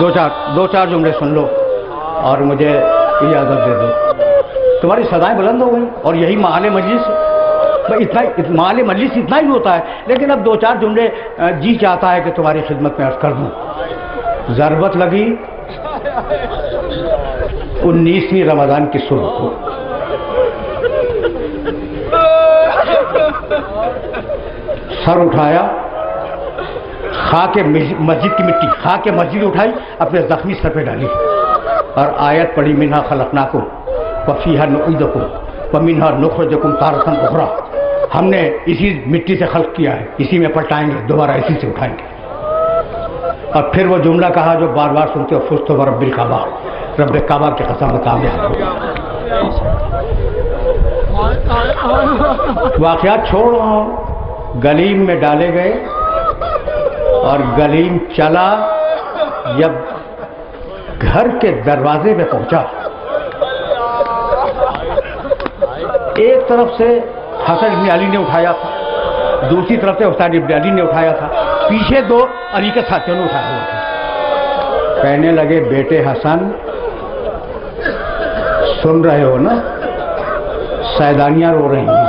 دو چار جملے سن لو اور مجھے اجازت دے دو. تمہاری صدائیں بلند ہو گئی اور یہی معال مجلس، مال مجلس اتنا ہی ہوتا ہے. لیکن اب 2-4 جملے جی چاہتا ہے کہ تمہاری خدمت میں عرض کر دوں. ضربت لگی 19ویں رمضان کی صبح کو. سر اٹھایا، خاک مسجد کی مٹی، خاک مسجد اٹھائی، اپنے زخمی سر پہ ڈالی اور آیت پڑھی منہا خلقناکم وفیہا نعیدکم ومنہا نخرجکم تارۃ اخری. ہم نے اسی مٹی سے خلق کیا ہے، اسی میں پلٹائیں گے، دوبارہ اسی سے اٹھائیں گے. اور پھر وہ جملہ کہا جو بار بار سنتے ہو، فزت برب الکعبہ، رب کعبہ کی قسم میں کامیاب ہو. واقعات چھوڑ رہا ہوں. گلیم میں ڈالے گئے اور گلیم چلا. جب گھر کے دروازے پہ پہنچا، ایک طرف سے حسن ابن علی نے اٹھایا تھا، دوسری طرف سے حسین ابن علی نے اٹھایا تھا، پیچھے دو علی کے ساتھیوں نے اٹھایا ہوا تھا۔ کہنے لگے بیٹے حسن سن رہے ہو نا، سیدانیاں رو رہی ہیں۔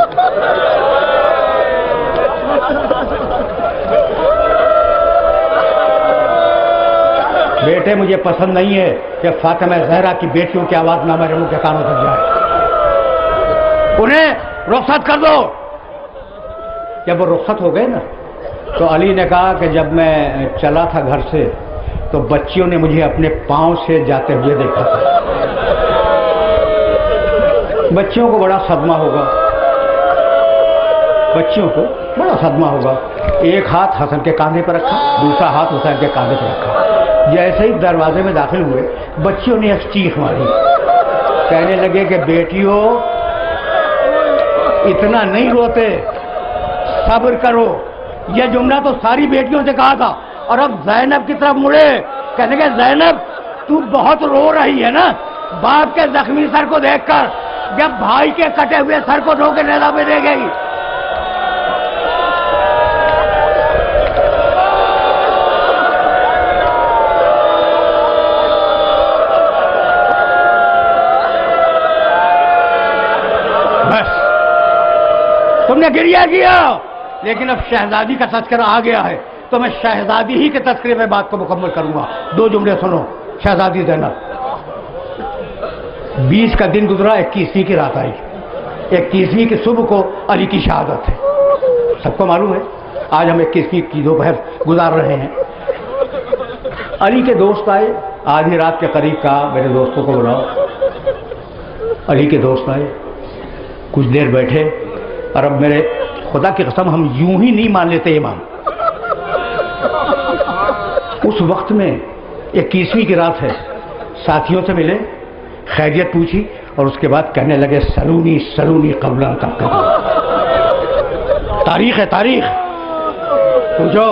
بیٹے مجھے پسند نہیں ہے کہ فاطمہ زہرا کی بیٹیوں کی آواز نہ میرے منہ کے کانوں تک جائے، انہیں رخصت کر دو۔ جب وہ رخصت ہو گئے نا تو علی نے کہا کہ جب میں چلا تھا گھر سے تو بچیوں نے مجھے اپنے پاؤں سے جاتے ہوئے دیکھا تھا۔ بچیوں کو بڑا صدمہ ہوگا، بچیوں کو بڑا صدمہ ہوگا۔ ایک ہاتھ حسن کے کاندھے پر رکھا، دوسرا ہاتھ حسین کے کاندھے پر رکھا۔ جیسے ہی دروازے میں داخل ہوئے بچیوں نے ایک چیخ ماری، کہنے لگے کہ بیٹیوں اتنا نہیں روتے، صبر کرو۔ یہ جملہ تو ساری بیٹیوں سے کہا تھا، اور اب زینب کی طرف مڑے، کہنے لگے زینب تو بہت رو رہی ہے نا باپ کے زخمی سر کو دیکھ کر، جب بھائی کے کٹے ہوئے سر کو دھو کے نیزہ پہ دے گئی۔ بس تم نے گریہ کیا، لیکن اب شہزادی کا تذکرہ آ گیا ہے تو میں شہزادی ہی کے تذکرے میں بات کو مکمل کروں گا۔ دو جملے سنو۔ شہزادی زینب، 20 کا دن گزرا، 21ویں کی رات آئی، 21ویں کی صبح کو علی کی شہادت ہے، سب کو معلوم ہے۔ آج ہم 21ویں کی دوپہر گزار رہے ہیں۔ علی کے دوست آئے، آدھی رات کے قریب کہا میرے دوستوں کو بلاؤ۔ علی کے دوست آئے، کچھ دیر بیٹھے، اور اب میرے خدا کی قسم ہم یوں ہی نہیں مان لیتے امام۔ اس وقت میں 21ویں کی رات ہے، ساتھیوں سے ملے، خیریت پوچھی، اور اس کے بعد کہنے لگے سلونی سلونی قبل ان تقتلوا۔ تاریخ ہے، تاریخ پوچھو۔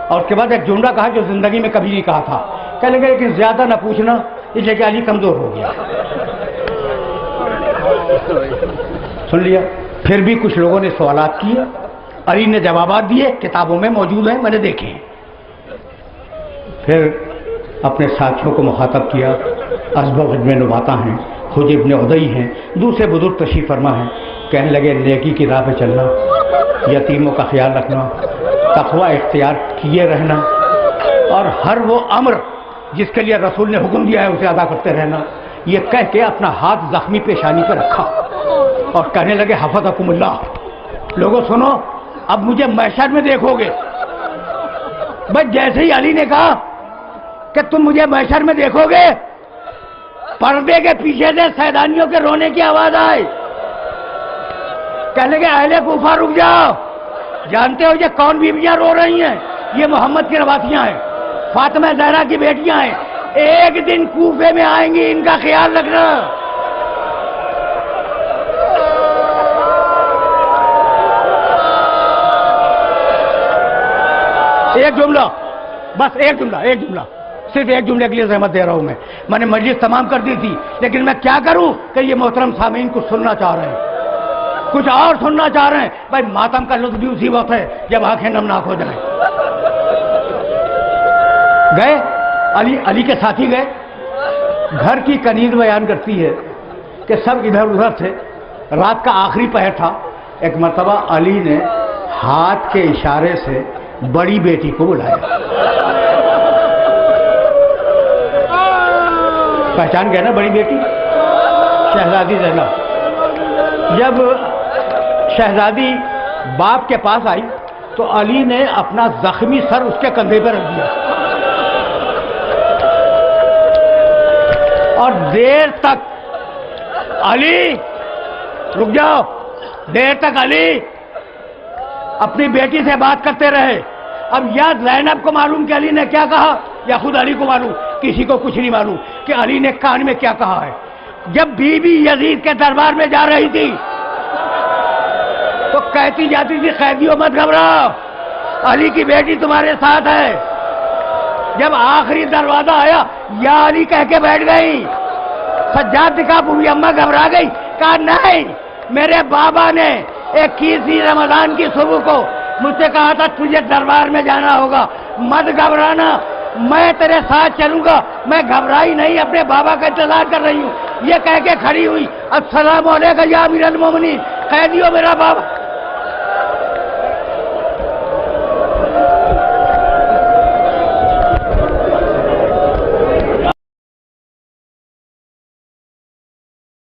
اور اس کے بعد ایک جملہ کہا جو زندگی میں کبھی نہیں کہا تھا، کہنے لگے لیکن زیادہ نہ پوچھنا، اس لیے کہ علی کمزور ہو گیا۔ سن لیا۔ پھر بھی کچھ لوگوں نے سوالات کیے، علی نے جوابات دیے، کتابوں میں موجود ہیں، میں نے دیکھے ہیں۔ پھر اپنے ساتھیوں کو مخاطب کیا، اسبغ ابن نباتہ ہیں، حجر ابن عدی ہیں، دوسرے بزرگ تشریف فرما ہیں، کہنے لگے نیکی کی راہ پہ چلنا، یتیموں کا خیال رکھنا، تقوی اختیار کیے رہنا، اور ہر وہ امر جس کے لیے رسول نے حکم دیا ہے اسے ادا کرتے رہنا۔ یہ کہہ کے اپنا ہاتھ زخمی پیشانی پہ رکھا اور کہنے لگے حفظکم اللہ۔ لوگوں سنو، اب مجھے محشر میں دیکھو گے۔ بس جیسے ہی علی نے کہا کہ تم مجھے محشر میں دیکھو گے، پردے کے پیچھے سے سیدانیوں کے رونے کی آواز آئی، کہنے لگے اہل کوفہ رک جاؤ، جانتے ہو یہ کون بیویاں رو رہی ہیں؟ یہ محمد کی نواتیاں ہیں، فاطمہ زہرا کی بیٹیاں ہیں، ایک دن کوفے میں آئیں گی، ان کا خیال رکھنا۔ ایک جملہ، بس ایک جملہ، ایک جملہ، صرف ایک جملے کے لیے زحمت دے رہا ہوں میں نے مجلس تمام کر دی تھی، لیکن میں کیا کروں کہ یہ محترم سامعین کچھ سننا چاہ رہے ہیں، کچھ اور سننا چاہ رہے ہیں۔ بھائی ماتم کا لطف بھی اسی وقت ہے جب آنکھیں نمناک ہو جائیں۔ گئے علی کے ساتھی گئے، گھر کی کنیز بیان کرتی ہے کہ سب ادھر ادھر تھے، رات کا آخری پہر تھا۔ ایک مرتبہ علی نے ہاتھ کے اشارے سے بڑی بیٹی کو بلایا، پہچان گئے نا بڑی بیٹی شہزادی زینب۔ جب شہزادی باپ کے پاس آئی تو علی نے اپنا زخمی سر اس کے کندھے پر رکھ دیا، اور دیر تک علی رک جاؤ، دیر تک علی اپنی بیٹی سے بات کرتے رہے۔ اب یا زینب کو معلوم کہ علی نے کیا کہا، یا خود علی کو معلوم، کسی کو کچھ نہیں معلوم کہ علی نے کان میں کیا کہا ہے۔ جب بی بی یزید کے دربار میں جا رہی تھی تو کہتی جاتی تھی قیدیوں مت گھبراؤ، علی کی بیٹی تمہارے ساتھ ہے۔ جب آخری دروازہ آیا یا علی کہہ کے بیٹھ گئی، سجاد دکھا پوری اماں گھبرا گئی، کہا نہیں، میرے بابا نے 21 رمضان کی صبح کو مجھ سے کہا تھا تجھے دربار میں جانا ہوگا، مت گھبرانا، میں تیرے ساتھ چلوں گا۔ میں گھبرائی نہیں، اپنے بابا کا انتظار کر رہی ہوں۔ یہ کہہ کے کھڑی ہوئی، السلام علیکم یا امیر المومنین، کہہ دیو میرا بابا